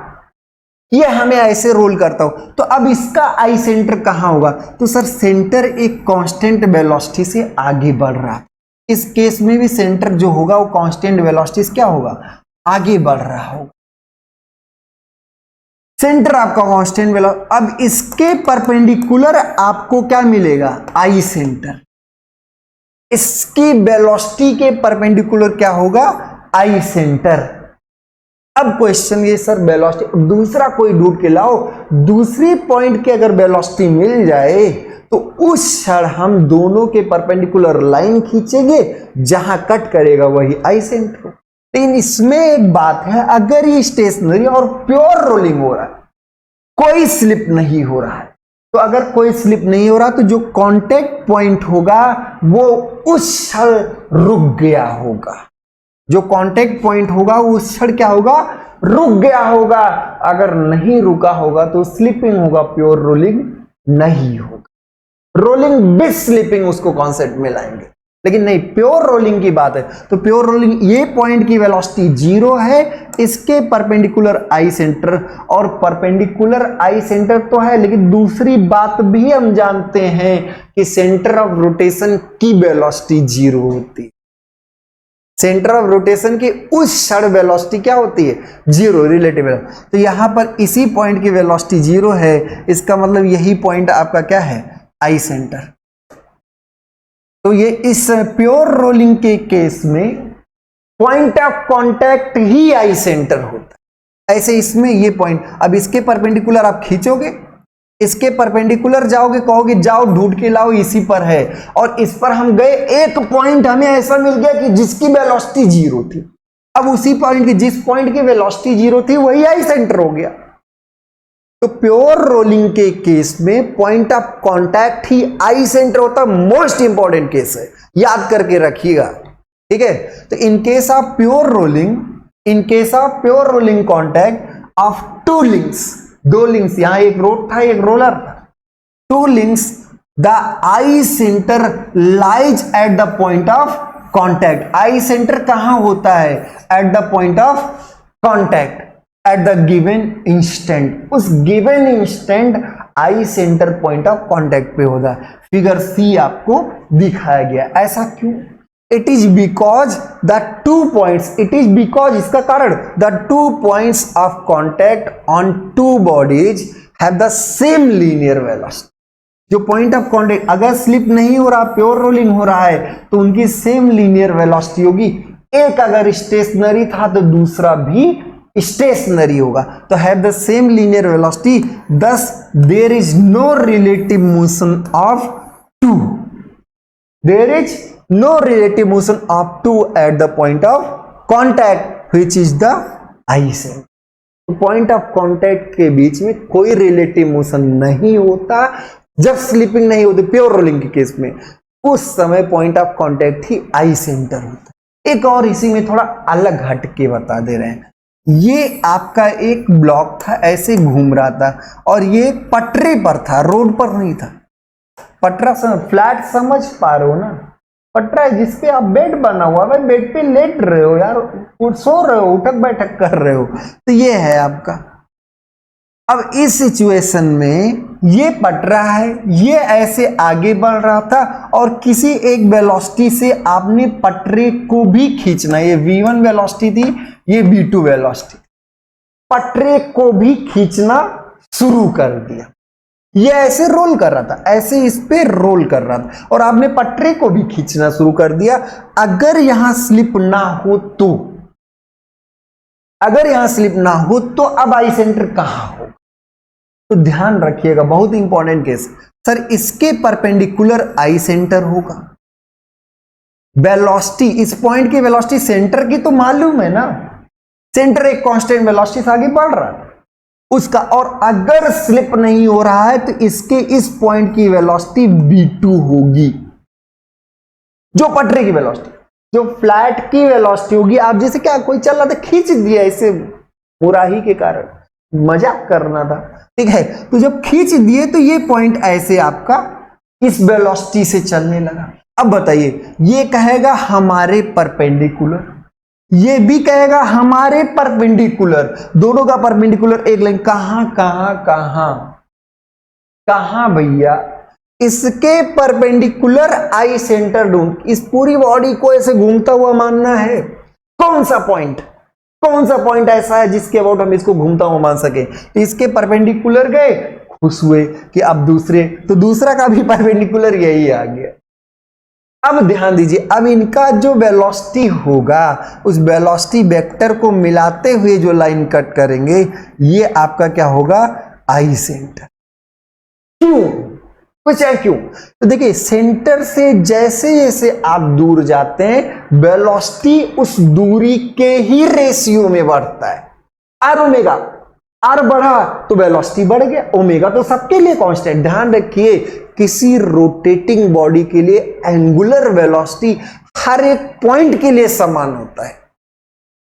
ये हमें ऐसे रोल करता हो, तो अब इसका आई सेंटर कहां होगा, तो सर सेंटर एक कांस्टेंट वेलोसिटी से आगे बढ़ रहा है, इस केस में भी सेंटर जो होगा वो कांस्टेंट वेलोसिटी से क्या होगा, आगे बढ़ रहा होगा, सेंटर आपका कांस्टेंट वेलोसिटी। अब इसके परपेंडिकुलर आपको क्या मिलेगा, आई सेंटर, इसकी वेलोसिटी के परपेंडिकुलर क्या होगा, आई सेंटर। अब क्वेश्चन ये सर वेलोसिटी दूसरा कोई ढूंढ के लाओ, दूसरी पॉइंट के अगर वेलोसिटी मिल जाए तो उस क्षण हम दोनों के परपेंडिकुलर लाइन खींचेंगे, जहां कट करेगा वही आई सेंटर। लेकिन इसमें एक बात है, अगर ये स्टेशनरी और प्योर रोलिंग हो रहा है, कोई स्लिप नहीं हो रहा है, तो अगर कोई स्लिप नहीं हो रहा तो जो कांटेक्ट पॉइंट होगा वो उस क्षण रुक गया होगा। जो कांटेक्ट पॉइंट होगा वो उस क्षण क्या होगा, रुक गया होगा। अगर नहीं रुका होगा तो स्लिपिंग होगा, प्योर रोलिंग नहीं होगा। रोलिंग विद स्लिपिंग उसको कॉन्सेप्ट में लाएंगे, लेकिन नहीं, प्योर रोलिंग की बात है तो प्योर रोलिंग, ये पॉइंट की वेलोसिटी 0 है, इसके परपेंडिकुलर आई सेंटर, और परपेंडिकुलर आई सेंटर तो है, लेकिन दूसरी बात भी हम जानते हैं कि सेंटर ऑफ रोटेशन की वेलोसिटी 0 होती है। सेंटर ऑफ रोटेशन की उस क्षण वेलोसिटी क्या होती है, 0, रिलेटिव वेलोसिटी। तो यहां पर इसी पॉइंट की वेलोसिटी 0 है, इसका मतलब यही पॉइंट आपका क्या है, आई सेंटर। तो ये इस प्योर रोलिंग के केस में point of contact he I centre होता है। ऐसे इसमें ये पॉइंट, अब इसके परपेंडिकुलर आप खींचोगे, इसके परपेंडिकुलर जाओगे, कहोगे जाओ ढूंढ के लाओ, इसी पर है, और इस पर हम गए, एक पॉइंट हमें ऐसा मिल गया कि जिसकी वेलोसिटी 0 थी। अब उसी पॉइंट की, जिस पॉइंट की वेलोसिटी 0 थी वही आई सेंटर हो गया। तो प्योर रोलिंग के केस में point of contact he I centre होता है। मोस्ट इंपॉर्टेंट केस है, याद करके रखिएगा, ठीक है। तो in case of pure rolling, in case of pure rolling contact of two links, 2 links, यहां एक रोड था एक रोलर था, 2 links, the I centre lies at the point of contact. I centre कहां होता है, at the point of contact, at the given instant. उस given instant I centre point of contact पे होगा। फिगर सी आपको दिखाया गया। ऐसा क्यों, it is because the 2 points, it is because, इसका कारण, the 2 points of contact on 2 bodies have the same linear velocity. जो पॉइंट ऑफ कांटेक्ट, अगर स्लिप नहीं हो रहा, प्योर रोलिंग हो रहा है, तो उनकी सेम लीनियर वेलोसिटी होगी। एक अगर स्टेशनरी था तो दूसरा भी स्टेशनरी होगा, तो have the same linear velocity, thus there is no relative motion of 2, there is no relative motion of 2 at the point of contact which is the I center। तो पॉइंट ऑफ कांटेक्ट के बीच में कोई relative motion नहीं होता जब slipping नहीं होती। Pure rolling के केस में उस समय point of contact he I centre होता है। एक और इसी में थोड़ा अलग हट के बता दे रहे हैं, ये आपका एक ब्लॉक था, ऐसे घूम रहा था, और ये पटरे पर था, रोड पर नहीं था। पटरा फ्लैट समझ पा रहे हो ना, पटरा है जिसपे आप बेड बना हुआ है, बेड पे लेट रहे हो यार, सो रहे हो, उठक बैठक कर रहे हो, तो ये है आपका। अब इस सिचुएशन में ये पटरा है, ये ऐसे आगे बढ़ रहा था, और किसी एक वेलोसिटी से आपने पटरे को भी खींचना, ये v1 वेलोसिटी थी, ये v2 वेलोसिटी, पटरे को भी खींचना शुरू कर दिया। ये ऐसे रोल कर रहा था, ऐसे इस पे रोल कर रहा था, और आपने पटरे को भी खींचना शुरू कर दिया। अगर यहां स्लिप ना हो तो, अगर यहां स्लिप ना हो तो अब आई सेंटर कहां हो, तो ध्यान रखिएगा, बहुत इंपॉर्टेंट केस। सर इसके परपेंडिकुलर आई सेंटर होगा, वेलोसिटी, इस पॉइंट की वेलोसिटी सेंटर की तो मालूम है ना, सेंटर एक कांस्टेंट वेलोसिटी से आगे बढ़ रहा है उसका, और अगर स्लिप नहीं हो रहा है तो इसके इस पॉइंट की वेलोसिटी v2 होगी, जो पटरे की वेलोसिटी, जो फ्लैट की वेलोसिटी होगी। आप जैसे क्या, कोई चल रहा था, खींच दिया इसे मुराही के कारण, मजाक करना था, ठीक है, तो जब खींच दिए तो ये पॉइंट ऐसे आपका इस वेलोसिटी से चलने लगा। अब बताइए, ये कहेगा हमारे परपेंडिकुलर, ये भी कहेगा हमारे परपेंडिकुलर, दोनों का परपेंडिकुलर एक लाइन, कहां कहां कहां कहां भैया, इसके परपेंडिकुलर आई सेंटर ढूंढ, इस पूरी बॉडी को ऐसे घूमता हुआ मानना है। कौन सा पॉइंट, कौन सा पॉइंट ऐसा है जिसके अबाउट हम इसको घूमता हुआ मान सके। इसके परपेंडिकुलर गए, खुश हुए कि अब दूसरे, तो दूसरा का भी परपेंडिकुलर यही आ गया। अब ध्यान दीजिए, अब इनका जो वेलोसिटी होगा, उस वेलोसिटी वेक्टर को मिलाते हुए जो लाइन कट करेंगे, ये आपका क्या होगा, आई सेंटर। क्यों, पूछा क्यों? तो देखिए सेंटर से जैसे जैसे आप दूर जाते हैं वेलोसिटी उस दूरी के ही रेशियो में बढ़ता है। आर ओमेगा, आर बढ़ा तो वेलोसिटी बढ़ गया, ओमेगा तो सबके लिए कांस्टेंट। ध्यान रखिए किसी रोटेटिंग बॉडी के लिए एंगुलर वेलोसिटी हर एक पॉइंट के लिए समान होता है।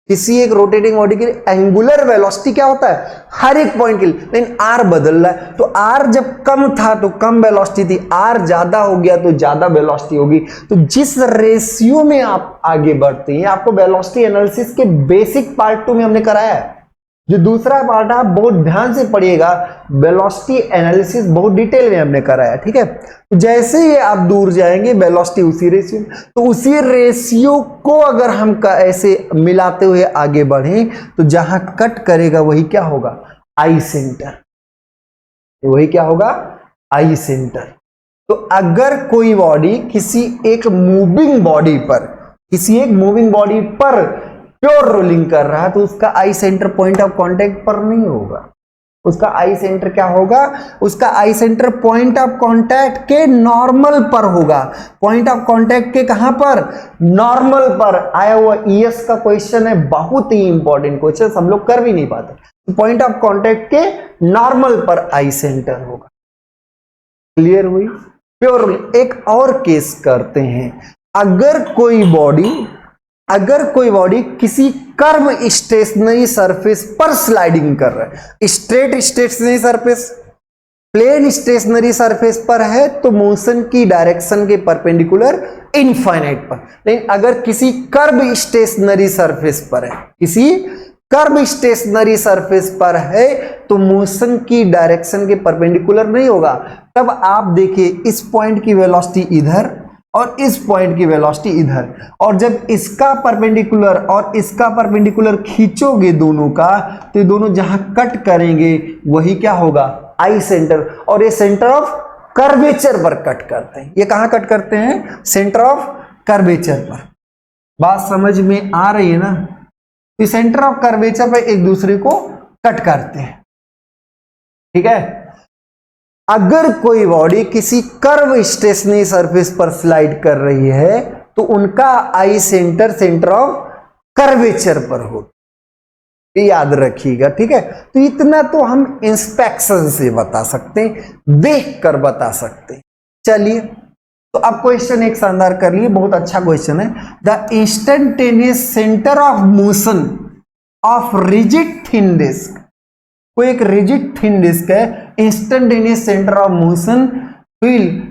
किसी एक रोटेटिंग बॉडी के लिए एंगुलर वेलोसिटी क्या होता है? हर एक पॉइंट के लिए। लेकिन आर बदल रहा है, तो आर जब कम था तो कम वेलोसिटी थी, आर ज्यादा हो गया तो ज्यादा वेलोसिटी होगी। तो जिस रेशियो में आप आगे बढ़ते हैं, आपको वेलोसिटी एनालिसिस के बेसिक पार्ट 2 में हमने कराया है। जो दूसरा पार्ट है आप बहुत ध्यान से पढ़िएगा, वेलोसिटी एनालिसिस बहुत डिटेल में हमने कराया, ठीक है। तो जैसे ही आप दूर जाएंगे वेलोसिटी उसी रेशियो, तो उसी रेशियो को अगर हम ऐसे मिलाते हुए आगे बढ़ें तो जहां कट करेगा वही क्या होगा? I centre. वही क्या होगा? I centre. तो अगर कोई बॉडी किसी एक मूविंग बॉडी पर प्योर रोलिंग कर रहा है तो उसका आई सेंटर पॉइंट ऑफ कांटेक्ट पर नहीं होगा। उसका आई सेंटर क्या होगा? उसका आई सेंटर पॉइंट ऑफ कांटेक्ट के नॉर्मल पर होगा। पॉइंट ऑफ कांटेक्ट के कहां पर? नॉर्मल पर। आया हुआ ईएस का क्वेश्चन है, बहुत ही इंपॉर्टेंट क्वेश्चन, सब लोग कर भी नहीं पाते। तो पॉइंट ऑफ कांटेक्ट के नॉर्मल पर आई सेंटर होगा। क्लियर हुई? Pure rolling. एक और केस करते हैं। अगर कोई बॉडी किसी कर्व स्टेशनरी सरफेस पर स्लाइडिंग कर रहा है, straight stationary surface, plane stationary surface पर है तो मोशन की डायरेक्शन के परपेंडिकुलर इनफाइनाइट पर। लेकिन अगर किसी कर्व स्टेशनरी सरफेस पर है तो मोशन की डायरेक्शन के परपेंडिकुलर नहीं होगा। तब आप देखिए इस पॉइंट की वेलोसिटी इधर और इस पॉइंट की वेलोसिटी इधर, और जब इसका परपेंडिकुलर और इसका परपेंडिकुलर खींचोगे दोनों का, तो ये दोनों जहां कट करेंगे वही क्या होगा? I centre. और ये सेंटर ऑफ कर्वेचर पर कट करते हैं। ये कहां कट करते हैं? सेंटर ऑफ कर्वेचर पर। बात समझ में आ रही है ना? तो सेंटर ऑफ कर्वेचर पर एक दूसरे को कट करते हैं, ठीक है। अगर कोई बॉडी किसी कर्व स्टेशनरी सरफेस पर स्लाइड कर रही है तो उनका आई सेंटर ऑफ कर्वेचर पर हो, याद रखिएगा, ठीक है। तो इतना तो हम इंस्पेक्शन से बता सकते हैं, देख कर बता सकते हैं। चलिए तो अब क्वेश्चन एक शानदार कर लिए, बहुत अच्छा क्वेश्चन है। The instantaneous centre of motion of rigid thin disc. कोई एक रिजिड थिन डिस्क है, instantaneous centre of motion wheel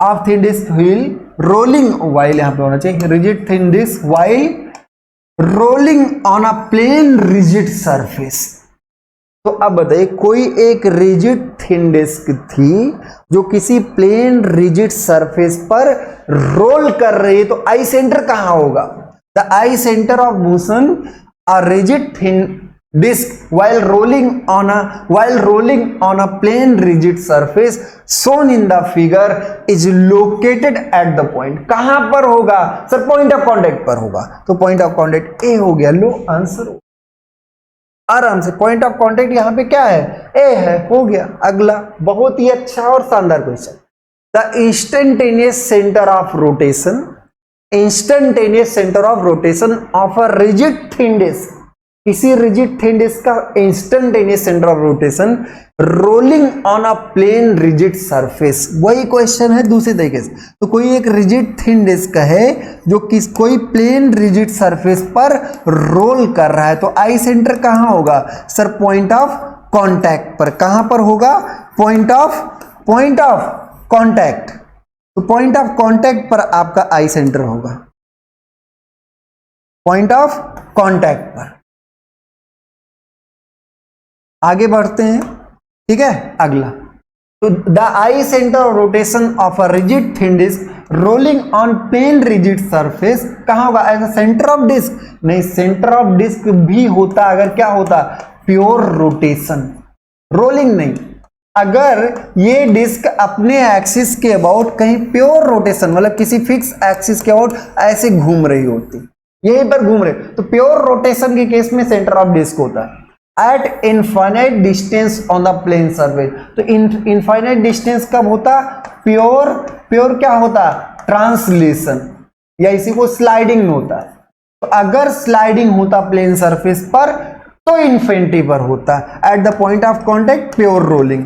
of thin disc wheel rolling while, यहां पे होना चाहिए rigid thin disc while rolling on a plane rigid surface. तो अब बताइए कोई एक रिजिड थिन डिस्क थी जो किसी प्लेन रिजिड सरफेस पर रोल कर रही है, तो आई सेंटर कहां होगा? The I centre of motion a rigid thin disk while rolling on a plane rigid surface shown in the figure is located at the point। कहां पर होगा सर? पॉइंट ऑफ कांटेक्ट पर होगा। तो पॉइंट ऑफ कांटेक्ट ए हो गया। लो answer आराम से। पॉइंट ऑफ कांटेक्ट यहां पे क्या है? ए है, हो गया। अगला बहुत ही अच्छा और शानदार question. The instantaneous centre of rotation of a rigid thin disc. किसी रिजिड थिन डिस्क का instantaneous centre of rotation rolling on a plane rigid surface. वही क्वेश्चन है दूसरे तरीके से। तो कोई एक रिजिड थिन डिस्क है जो कोई प्लेन रिजिड सरफेस पर रोल कर रहा है, तो आई सेंटर कहां होगा सर? पॉइंट ऑफ कांटेक्ट पर। कहां पर होगा? Point of contact. तो पॉइंट ऑफ कांटेक्ट पर आपका आई सेंटर होगा, पॉइंट ऑफ कांटेक्ट पर। आगे बढ़ते हैं, ठीक है। अगला, तो the I centre of rotation of a rigid thin disc rolling on plane rigid surface कहां होगा? As a centre of disc नहीं, सेंटर ऑफ डिस्क भी होता अगर क्या होता? प्योर रोटेशन, रोलिंग नहीं। अगर ये डिस्क अपने एक्सिस के अबाउट कहीं प्योर रोटेशन मतलब किसी फिक्स एक्सिस के अबाउट ऐसे घूम रही होती, यहीं पर घूम रहे, तो प्योर रोटेशन के केस में सेंटर ऑफ डिस्क होता है। At infinite distance on the plane surface. तो इनफाइनाइट डिस्टेंस कब होता? प्योर क्या होता? ट्रांसलेशन, या इसी को स्लाइडिंग में होता है। तो अगर स्लाइडिंग होता प्लेन सरफेस पर तो इन्फिनिटी पर होता, eight the point of contact pure rolling.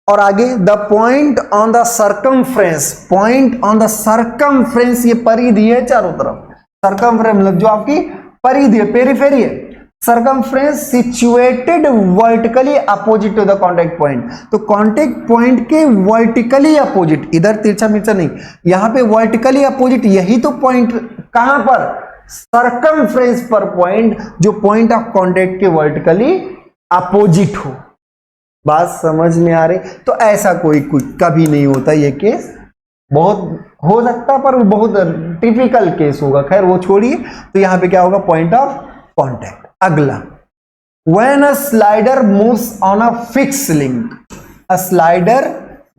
और आगे the point on the circumference, point on the circumference, ये परिधि है चारों तरफ। सर्कमफ्रेंस मतलब जो आपकी परिधि है, पेरिफेरी है। Circumference situated vertically opposite to the contact point. तो कांटेक्ट पॉइंट के वर्टिकली अपोजिट, इधर तिरछा मिर्चा नहीं, यहां पे वर्टिकली अपोजिट, यही तो पॉइंट कहां पर? सर्कमफ्रेंस पर पॉइंट जो पॉइंट ऑफ कांटेक्ट के वर्टिकली अपोजिट हो। बात समझ में आ रही? तो ऐसा कोई कभी नहीं होता ये केस, बहुत हो सकता पर बहुत टिपिकल केस होगा। खैर वो छोड़िए। तो यहां पे क्या होगा? Point of contact. अगला, when a slider moves on a fix link, a slider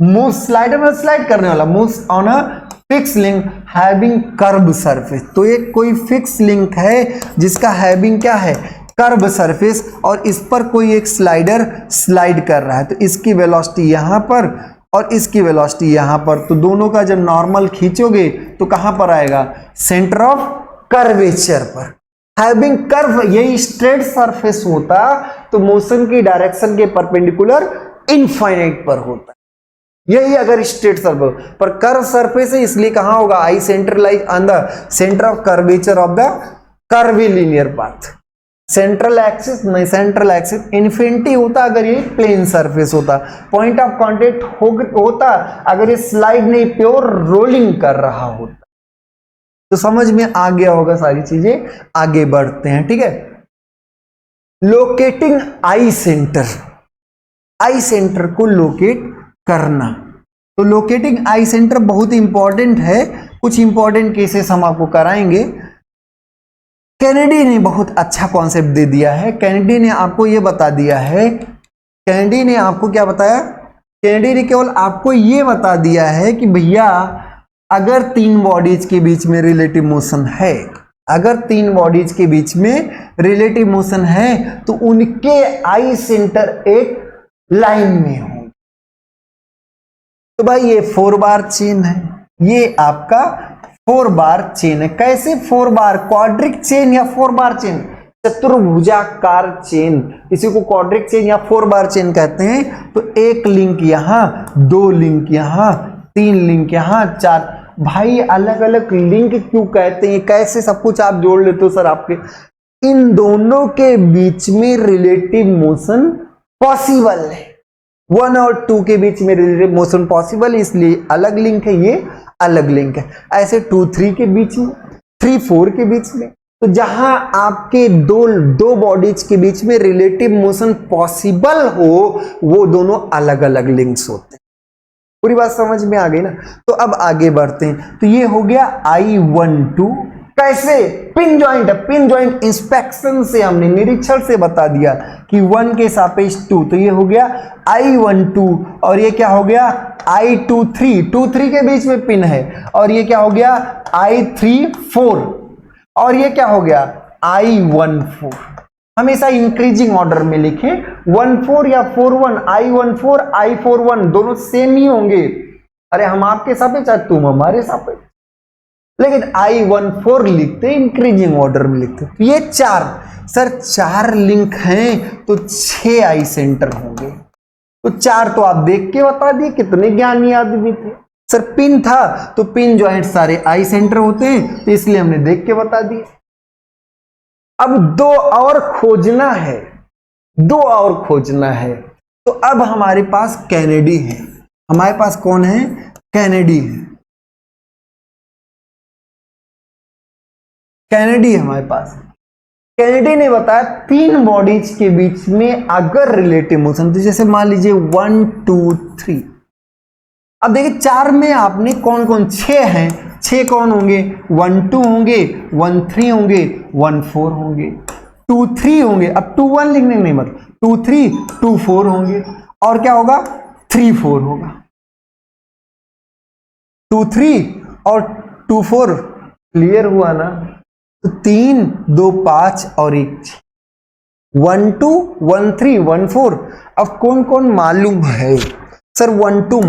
moves, slider में स्लाइड करने वाला, moves on a fix link having curve surface. तो एक कोई फिक्स लिंक है जिसका हैविंग क्या है? कर्व सरफेस, और इस पर कोई एक स्लाइडर स्लाइड कर रहा है। तो इसकी वेलोसिटी यहां पर और इसकी वेलोसिटी यहां पर, तो दोनों का जब नॉर्मल खींचोगे तो कहां पर आएगा? सेंटर ऑफ कर्वेचर पर। हैविंग कर्व, यही स्ट्रेट सरफेस होता तो मोशन की डायरेक्शन के परपेंडिकुलर इनफाइनाइट पर होता। यही अगर स्ट्रेट सरफेस पर कर्व सरफेस है, इसलिए कहां होगा? I centre lies on the centre of curvature of the curvilinear path. Central axis नहीं, सेंट्रल एक्सिस इन्फिनिटी होता अगर ये प्लेन सरफेस होता। पॉइंट ऑफ कांटेक्ट होता अगर ये स्लाइड नहीं, प्योर रोलिंग कर रहा होता। तो समझ में आ गया होगा सारी चीजें। आगे बढ़ते हैं, ठीक है। लोकेटिंग आई सेंटर, आई सेंटर को लोकेट करना। तो लोकेटिंग आई सेंटर बहुत इंपॉर्टेंट है। कुछ इंपॉर्टेंट केसेस हम आपको कराएंगे। कैनेडी ने बहुत अच्छा कॉन्सेप्ट दे दिया है। कैनेडी ने आपको यह बता दिया है, कैनेडी ने आपको क्या बताया? कैनेडी ने केवल आपको यह बता दिया है कि भैया अगर तीन बॉडीज के बीच में रिलेटिव मोशन है, अगर तीन बॉडीज के बीच में रिलेटिव मोशन है तो उनके आई सेंटर एक लाइन में हो। तो भाई ये 4 बार चेन है, ये आपका 4 बार चेन है। कैसे 4 बार? क्वाड्रिक चेन या 4 बार चेन, चतुर्भुजाकार चेन, इसी को क्वाड्रिक चेन या 4 बार चेन कहते हैं। तो एक लिंक यहां, 2 लिंक यहां, 3 लिंक यहां, 4। भाई अलग अलग लिंक क्यों कहते हैं? कैसे सब कुछ आप जोड़ लेते हो सर? आपके इन दोनों के बीच में रिलेटिव मोशन पॉसिबल है। 1 और 2 के बीच में रिलेटिव मोशन पॉसिबल, इसलिए अलग लिंक है, ये अलग लिंक है। ऐसे 2 3 के बीच में, 3 4 के बीच में। तो जहां आपके दो बॉडीज के बीच में रिलेटिव मोशन पॉसिबल हो, वो दोनों अलग अलग लिंक्स होते हैं। पूरी बात समझ में आ गई ना? तो अब आगे बढ़ते हैं। तो ये हो गया I12। कैसे? पिन जॉइंट है, पिन जॉइंट इंस्पेक्शन से हमने, निरीक्षण से बता दिया कि 1 के सापेक्ष 2। तो ये हो गया I12 और ये क्या हो गया? I23। 2 3 के बीच में पिन है, और ये क्या हो गया? I34 और ये क्या हो गया? I14। हमेशा इंक्रीजिंग ऑर्डर में लिखें, 14 या 41, I14 I41 दोनों सेम ही होंगे। अरे हम आपके सापेक्ष चाहे तुम हमारे सापेक्ष, लेकिन I14 लिखते इंक्रीजिंग ऑर्डर में लिखते। तो ये 4 सर 4 लिंक हैं तो 6 आई सेंटर होंगे। तो 4 तो आप देख के बता दिए, कितने ज्ञानी आदमी थे। सर पिन था तो पिन जॉइंट सारे आई सेंटर होते हैं, तो इसलिए हमने देख के बता दिए। अब 2 और खोजना है, 2 और खोजना है। तो अब हमारे पास कैनेडी है। हमारे पास कौन है? कैनेडी है। कैनेडी हमारे पास। कैनेडी ने बताया 3 बॉडीज के बीच में अगर रिलेटिव मोशन, तो जैसे मान लीजिए 1 2 3। अब देखिए 4 में आपने कौन कौन, 6 हैं, 6 कौन होंगे? 1 2 होंगे, 1 3 होंगे, 1 4 होंगे, 2 3 होंगे। अब 2 1 लिखने नहीं, मतलब 2 3 2 4 होंगे, और क्या होगा? 3 4 होगा। 2 3 और 2 4 क्लियर हुआ ना? तो 3 2 5 और 1 6। 1 2 1 3 1 4। अब कौन कौन मालूम है सर? 1 2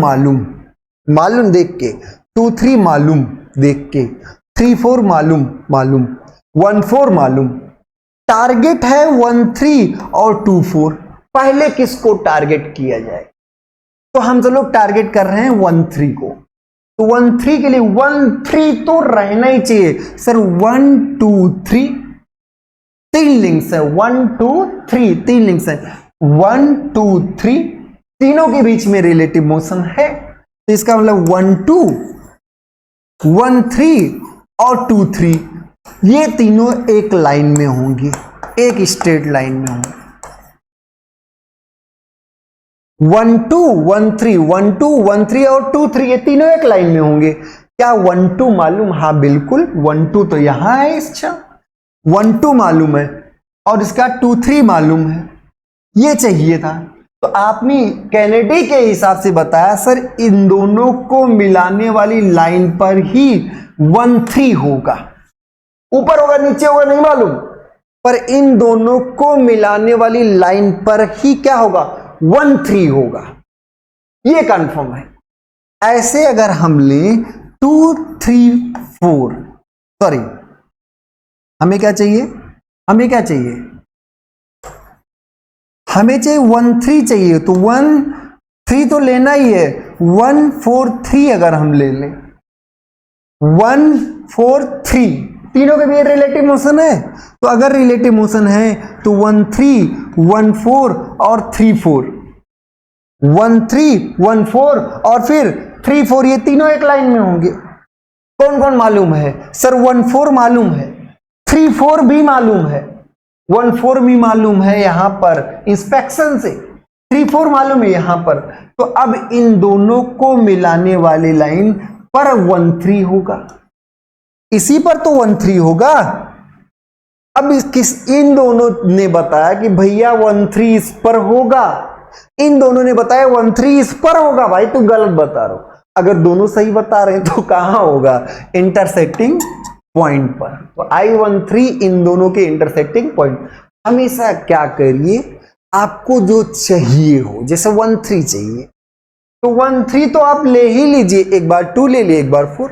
मालूम देख के, 2 3 मालूम देख के, 3 4 मालूम 1 4 मालूम। टारगेट है 1 3 और 2 4। पहले किसको टारगेट किया जाए? तो हम सब लोग टारगेट कर रहे हैं 1 3 को। तो 1 3 के लिए 1 3 तो रहना ही चाहिए सर। 1 2 3 तीन लिंक्स है, 1 2 3 तीन लिंक्स है, 1 2 3 तीनों के बीच में रिलेटिव मोशन है। तो इसका मतलब 1 2 1 3 और 2 3 ये तीनों एक लाइन में होंगे, एक स्ट्रेट लाइन में होंगे। 1 2 1 3 1 2 1 3 और 2 3 ये तीनों एक लाइन में होंगे। क्या 1 2 मालूम? हाँ बिल्कुल, 1 2 तो यहां है, इसका 1 2 मालूम है और इसका 2 3 मालूम है। ये चाहिए था। तो आपने कैनेडी के हिसाब से बताया सर इन दोनों को मिलाने वाली लाइन पर ही 1 3 होगा। ऊपर होगा नीचे होगा नहीं मालूम, पर इन दोनों को मिलाने वाली लाइन पर ही क्या होगा? 1 3 होगा, ये कंफर्म है। ऐसे अगर हम लें 2 3 4, सॉरी हमें क्या चाहिए? हमें क्या चाहिए? हमें चाहिए 1 3 चाहिए। तो 1 3 तो लेना ही है। 1 4 3 अगर हम ले लें 1 4 3 तीनों के बीच रिलेटिव मोशन है। तो अगर रिलेटिव मोशन है तो 1 3 1 4 और 3 4, 1 3 1 4 और फिर 3 4 ये तीनों एक लाइन में होंगे। कौन कौन मालूम है सर? 1 4 मालूम है, 3 4 भी मालूम है, 1 4 भी मालूम है यहां पर इंस्पेक्शन से, 3 4 मालूम है यहां पर। तो अब इन दोनों को मिलाने वाली लाइन पर 1 3 होगा, इसी पर तो 1 3 होगा। अब इन दोनों ने बताया कि भैया 1 3 इस पर होगा, इन दोनों ने बताया 1 3 इस पर होगा। भाई तू गलत बता रहा हो। अगर दोनों सही बता रहे हैं तो कहां होगा? इंटरसेक्टिंग पॉइंट पर। तो I13 इन दोनों के इंटरसेक्टिंग पॉइंट। हमेशा क्या करिए, आपको जो चाहिए हो, जैसे 1 3 चाहिए तो 1 3 तो आप ले ही लीजिए, एक बार 2 ले लिए, एक बार 4।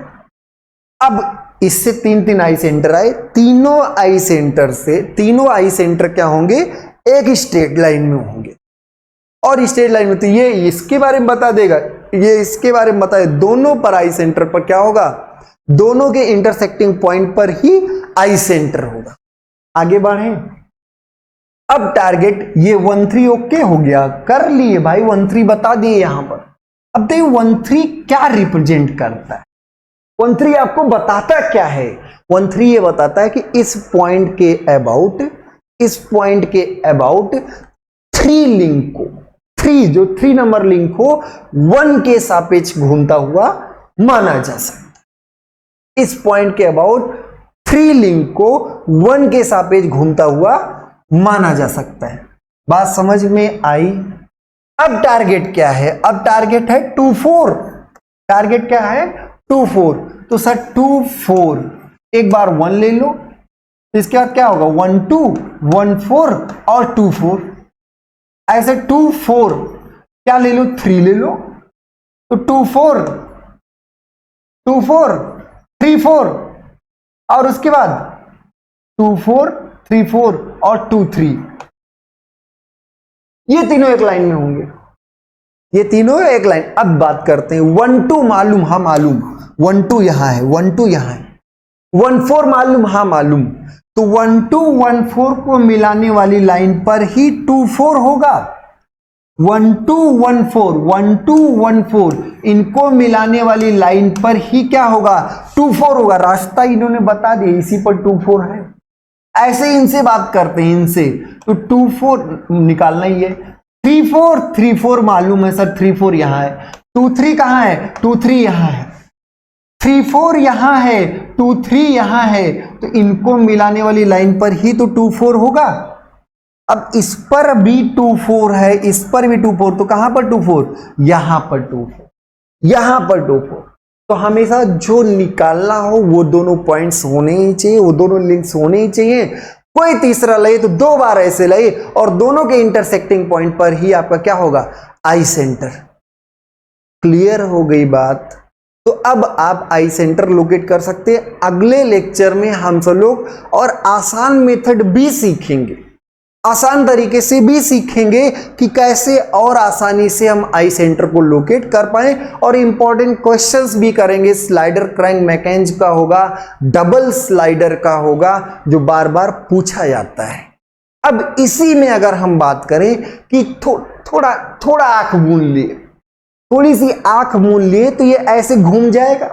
अब इससे 3 3 आई सेंटर आए, तीनों आई सेंटर से तीनों आई सेंटर क्या होंगे? एक स्ट्रेट लाइन में होंगे। और स्ट्रेट लाइन में तो ये इसके बारे में बता देगा, ये इसके बारे में बताए। दोनों पर आई सेंटर पर क्या होगा? दोनों के इंटरसेक्टिंग पॉइंट पर ही आई सेंटर होगा। आगे बढ़े। अब टारगेट ये 1 3 ओके हो गया, कर लिए भाई, 1 3 बता दिए यहां पर। अब देखिए 1 3 क्या रिप्रेजेंट करता है? 1 3 आपको बताता क्या है? 1 3 ये बताता है कि इस पॉइंट के अबाउट, इस पॉइंट के अबाउट 3 लिंक को, 3 जो 3 नंबर लिंक हो 1 के सापेक्ष घूमता हुआ माना जा सकता है। इस पॉइंट के अबाउट 3 लिंक को 1 के सापेक्ष घूमता हुआ माना जा सकता है। बात समझ में आई? अब टारगेट क्या है? अब टारगेट है 2 4। टारगेट क्या है? 2 4। तो सर 2 4 एक बार 1 ले लो, इसके बाद क्या होगा? 1 2 1 4 और 2 4। ऐसे 2 4 क्या ले लो? 3 ले लो। तो 2 4 2 4 3 4 और उसके बाद 2 4 3 4 और 2 3, ये तीनों एक लाइन में होंगे, ये तीनों एक लाइन। अब बात करते हैं 1 2 मालूम? हाँ मालूम, 1 2 यहां है, 1 2 यहां है। 1 4 मालूम? हाँ मालूम। तो 1 2 1 4 को मिलाने वाली लाइन पर ही 2 4 होगा। 1 2 1 4 1 2 1 4 इनको मिलाने वाली लाइन पर ही क्या होगा? 2 4 होगा। रास्ता इन्होंने बता दिया, इसी पर 2 4 है। ऐसे इनसे बात करते हैं, इनसे तो 2 4 निकालना ही है। 3 4 मालूम है सर, 3 4 यहां है। 2 3 कहां है? 2 3 यहां है। 3 4 यहां है, 2 3 यहां है। तो इनको मिलाने वाली लाइन पर ही तो 2 4 होगा। अब इस पर भी 2 4 है, इस पर भी 2 4, तो कहां पर 2 4? यहां पर 2 4, यहां पर 2 4। तो हमेशा जो निकालना हो वो दोनों पॉइंट्स होने ही चाहिए, वो दोनों लिंक्स होने ही चाहिए। कोई तीसरा लय तो 2 बार ऐसे लय और दोनों के इंटरसेक्टिंग पॉइंट पर ही आपका क्या होगा, आई सेंटर। क्लियर हो गई बात। तो अब आप आई सेंटर लोकेट कर सकते हैं। अगले लेक्चर में हम सब लोग और आसान मेथड भी सीखेंगे, आसान तरीके से भी सीखेंगे कि कैसे और आसानी से हम आई सेंटर को लोकेट कर पाए, और इंपॉर्टेंट क्वेश्चंस भी करेंगे। स्लाइडर क्रैंक मैकेनिज्म का होगा, डबल स्लाइडर का होगा, जो बार बार पूछा जाता है। अब इसी में अगर हम बात करें कि थोड़ा आंख मूंद लिए, थोड़ी सी आंख मूंद लिए तो ये ऐसे घूम जाएगा।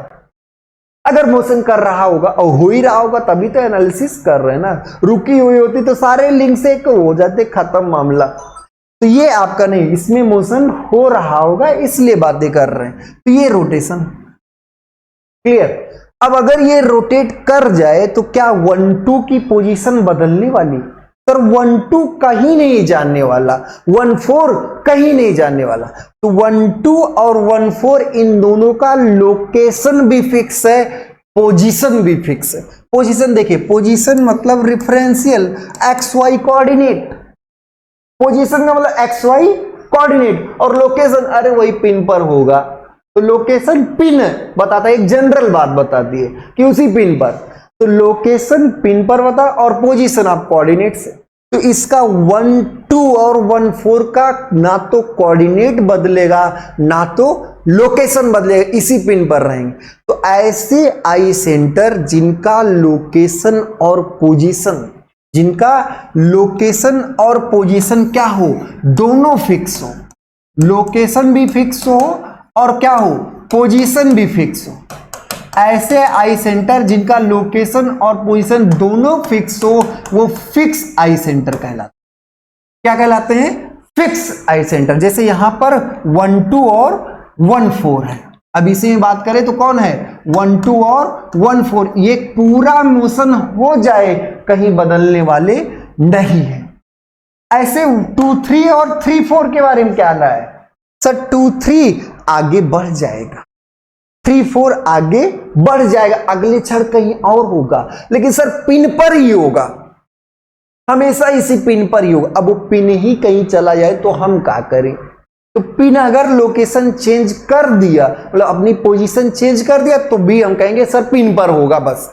अगर मोशन कर रहा होगा और हो ही रहा होगा तभी तो एनालिसिस कर रहे हैं ना, रुकी हुई होती तो सारे लिंक से एक हो जाते, खत्म मामला। तो ये आपका नहीं, इसमें मोशन हो रहा होगा इसलिए बातें कर रहे हैं। तो ये रोटेशन क्लियर। अब अगर ये रोटेट कर जाए तो क्या 1-2 की पोजीशन बदलने वाली? सर 1-2 कहीं नहीं जानने वाला, 1-4 कहीं नहीं जानने वाला। तो 1-2 और 1-4 इन दोनों का लोकेशन भी फिक्स है, पोजीशन भी फिक्स है। पोजीशन देखिए, पोजीशन मतलब रेफरेंशियल XY कोऑर्डिनेट, पोजीशन का मतलब XY कोऑर्डिनेट, और लोकेशन अरे वही पिन पर होगा। तो लोकेशन पिन बताता है, एक जनरल बात बताती है कि उसी पिन पर। तो लोकेशन पिन पर बता और पोजीशन आप कोऑर्डिनेट से। तो इसका 1-2 और 1-4 का ना तो कोऑर्डिनेट बदलेगा ना तो लोकेशन बदलेगा, इसी पिन पर रहेंगे। तो ऐसे आई सेंटर जिनका लोकेशन और पोजीशन, जिनका लोकेशन और पोजीशन क्या हो, दोनों फिक्स हो, लोकेशन भी फिक्स हो और क्या हो, पोजीशन भी फिक्स हो, ऐसे आई सेंटर जिनका लोकेशन और पोजीशन दोनों फिक्स हो, वो फिक्स आई सेंटर कहलाते हैं। क्या कहलाते हैं? Fix I centre. जैसे यहां पर 1-2 और 1-4 है। अब इसी में बात करें तो कौन है, 1-2 और 1-4, ये पूरा मोशन हो जाए, कहीं बदलने वाले नहीं है। ऐसे 2-3 और 3-4 के बारे में क्या रहा है? सर 2-3 आगे बढ़ जाएगा, 3-4 आगे बढ़ जाएगा, अगले क्षण कहीं और होगा, लेकिन सर पिन पर ही होगा, हमेशा इसी पिन पर ही होगा। अब वो पिन ही कहीं चला जाए तो हम क्या करें? तो पिन अगर लोकेशन चेंज कर दिया, मतलब अपनी पोजीशन चेंज कर दिया, तो भी हम कहेंगे सर पिन पर होगा बस।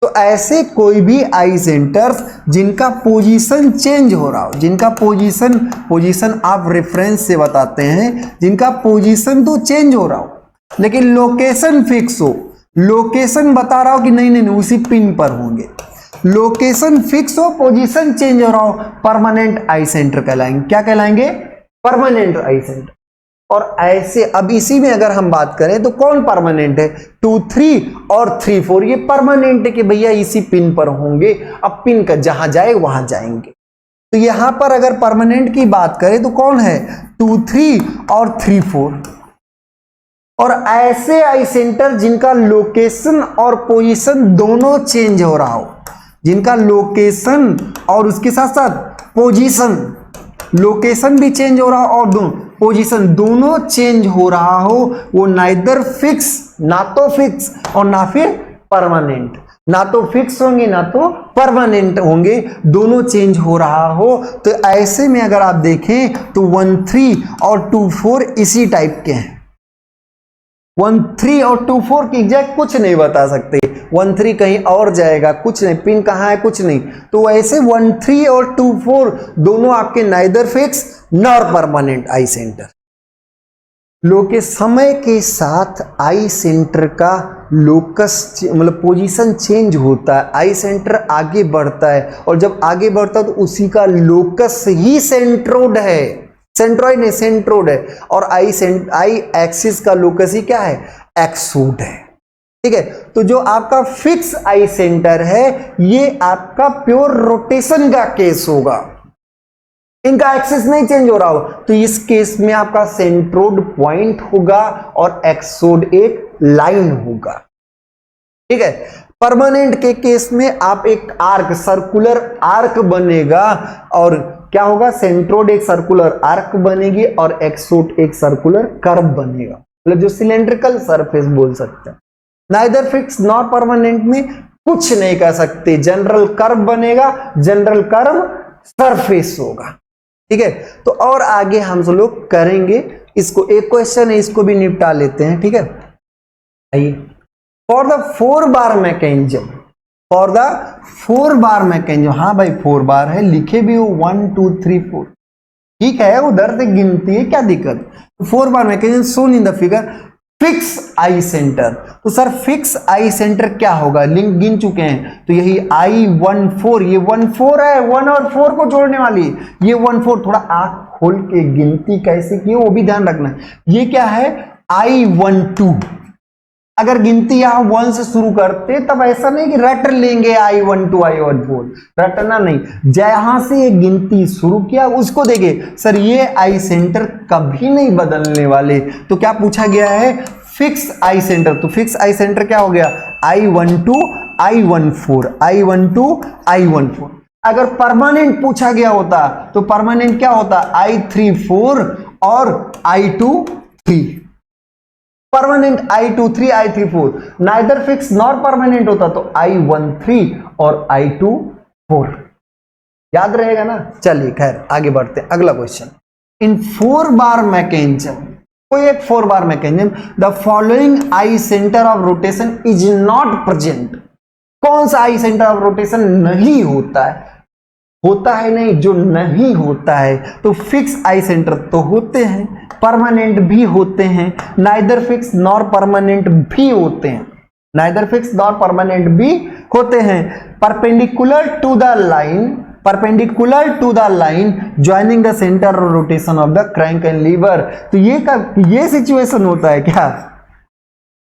तो ऐसे कोई भी आई सेंटर्स जिनका पोजीशन चेंज हो रहा हो, जिनका पोजीशन आप रेफरेंस से बताते हैं, जिनका पोजीशन तो चेंज हो रहा हो लेकिन लोकेशन फिक्स हो, लोकेशन बता रहा हो कि नहीं नहीं उसी पिन पर होंगे, लोकेशन फिक्स हो, पोजीशन चेंज हो रहा हो, परमानेंट आई सेंटर कहलाएंगे। क्या कहलाएंगे? परमानेंट आई सेंटर। और ऐसे अब इसी में अगर हम बात करें तो कौन परमानेंट है? 2-3 और 3-4 ये परमानेंट है कि भैया इसी पिन पर होंगे, अब पिन का जहां जाए वहां जाएंगे। तो यहां पर अगर परमानेंट की बात करें तो कौन है? 2-3 और 3-4। और ऐसे आई सेंटर जिनका लोकेशन और पोजीशन दोनों चेंज हो रहा हो, जिनका लोकेशन और उसके साथ साथ पोजीशन, लोकेशन भी चेंज हो रहा हो और पोजीशन दोनों चेंज हो रहा हो, वो नाइदर फिक्स, ना तो फिक्स और ना फिर परमानेंट, ना तो फिक्स होंगे ना तो परमानेंट होंगे, दोनों चेंज हो रहा हो। तो ऐसे में अगर आप देखें तो 1-3 और 2-4 इसी टाइप के हैं। 1-3 और 2-4 की एग्जैक्ट कुछ नहीं बता सकते, 1-3 कहीं और जाएगा, कुछ नहीं, पिन कहाँ है कुछ नहीं। तो ऐसे 1-3 और 2-4 दोनों आपके नाइदर फिक्स नॉर परमानेंट आई सेंटर। लोके समय के साथ आई सेंटर का लोकस मतलब पोजीशन चेंज होता है, आई सेंटर आगे बढ़ता है, और जब आगे बढ़ता है तो उसी का लोकस ही सेंट्रोड है, सेंट्रॉइड नहीं सेंट्रोड है, और आई एक्सिस का लोकस ही क्या है? एक्सोड है। ठीक है, तो जो आपका फिक्स आई सेंटर है ये आपका प्योर रोटेशन का केस होगा, इनका एक्सिस नहीं चेंज हो रहा हो, तो इस केस में आपका सेंट्रोड पॉइंट होगा और एक्सोड एक लाइन होगा। ठीक है, परमानेंट के केस में आप एक आर्क, सर्कुलर आर्क बनेगा, और क्या होगा? सेंट्रोड एक सर्कुलर आर्क बनेगी और एक्सोड एक सर्कुलर कर्व बनेगा, मतलब जो सिलेंड्रिकल सरफेस बोल सकते हैं। नाइदर फिक्स नॉर परमानेंट में कुछ नहीं कर सकते। जनरल कर्व बनेगा, जनरल कर्व सरफेस होगा। ठीक है, तो और आगे हम सब लोग करेंगे इसको। एक क्वेश्चन है, इसको भी निपटा लेते हैं। ठीक है, आइए। For the 4 bar mechanism, for the 4 bar mechanism, हाँ भाई 4 बार है, लिखे भी हो 1 2 3 4, ठीक है, उधर से गिनती है, क्या दिक्कत। 4 bar mechanism shown in the figure. Fix I centre, तो सर फिक्स आई सेंटर क्या होगा, लिंक गिन चुके हैं, तो यही I14, ये 14 है, 1 और 4 को जोड़ने वाली, ये 14, थोड़ा आंख खोल के गिनती कैसे की वो भी ध्यान रखना। ये क्या है, I12। अगर गिनती यहां 1 से शुरू करते तब ऐसा नहीं कि रट लेंगे I12 I14, रटना नहीं, जहां से ये गिनती शुरू किया उसको देखे। सर ये आई सेंटर कभी नहीं बदलने वाले, तो क्या पूछा गया है, फिक्स आई सेंटर। तो फिक्स आई सेंटर क्या हो गया, I12 I14, I12 I14। अगर परमानेंट पूछा गया होता तो परमानेंट क्या होता, I34 और I23। Permanent I23 I34, neither fix nor permanent होता तो I13 और I24। याद रहेगा ना। चलिए खैर आगे बढ़ते हैं, अगला क्वेश्चन। इन 4 बार मैकेनिज्म, कोई एक 4 bar mechanism, the following I centre of rotation is not present. कौन सा आई सेंटर ऑफ रोटेशन नहीं होता है, होता है नहीं, जो नहीं होता है। तो फिक्स आई सेंटर तो होते हैं, परमानेंट भी होते हैं, नाइदर फिक्स नॉर परमानेंट भी होते हैं, नाइदर फिक्स नॉर परमानेंट भी होते हैं। Perpendicular to the line, perpendicular to the line joining the centre of rotation of the crank and lever. तो ये सिचुएशन होता है क्या,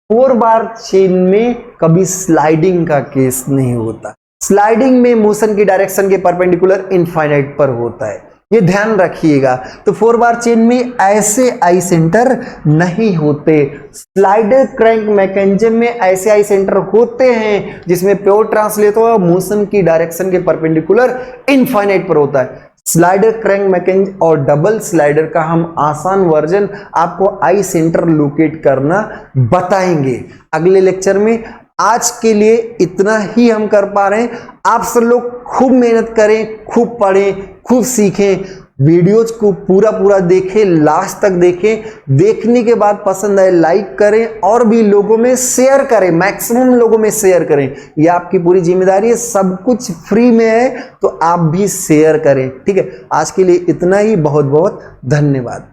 4 बार चेन में कभी स्लाइडिंग का केस नहीं होता। स्लाइडिंग में मोशन की डायरेक्शन के परपेंडिकुलर इनफाइनाइट पर होता है, ये ध्यान रखिएगा। तो 4 बार चेन में ऐसे आई सेंटर नहीं होते। स्लाइडर क्रैंक मैकेनिज्म में ऐसे आई सेंटर होते हैं जिसमें प्योर ट्रांसलेट हो मोशन की डायरेक्शन के परपेंडिकुलर इनफाइनाइट पर होता है। स्लाइडर क्रैंक मैकेनिज्म और डबल स्लाइडर का हम आसान वर्जन आपको आई सेंटर लोकेट करना बताएंगे अगले लेक्चर में। आज के लिए इतना ही हम कर पा रहे हैं। आप सब लोग खूब मेहनत करें, खूब पढ़ें, खूब सीखें, वीडियोज को पूरा देखें, लास्ट तक देखें। देखने के बाद पसंद आए लाइक करें और भी लोगों में शेयर करें, मैक्सिमम लोगों में शेयर करें, ये आपकी पूरी जिम्मेदारी है। सब कुछ फ्री में है तो आप भी शेयर करें। ठीक है, आज के लिए इतना ही, बहुत बहुत धन्यवाद।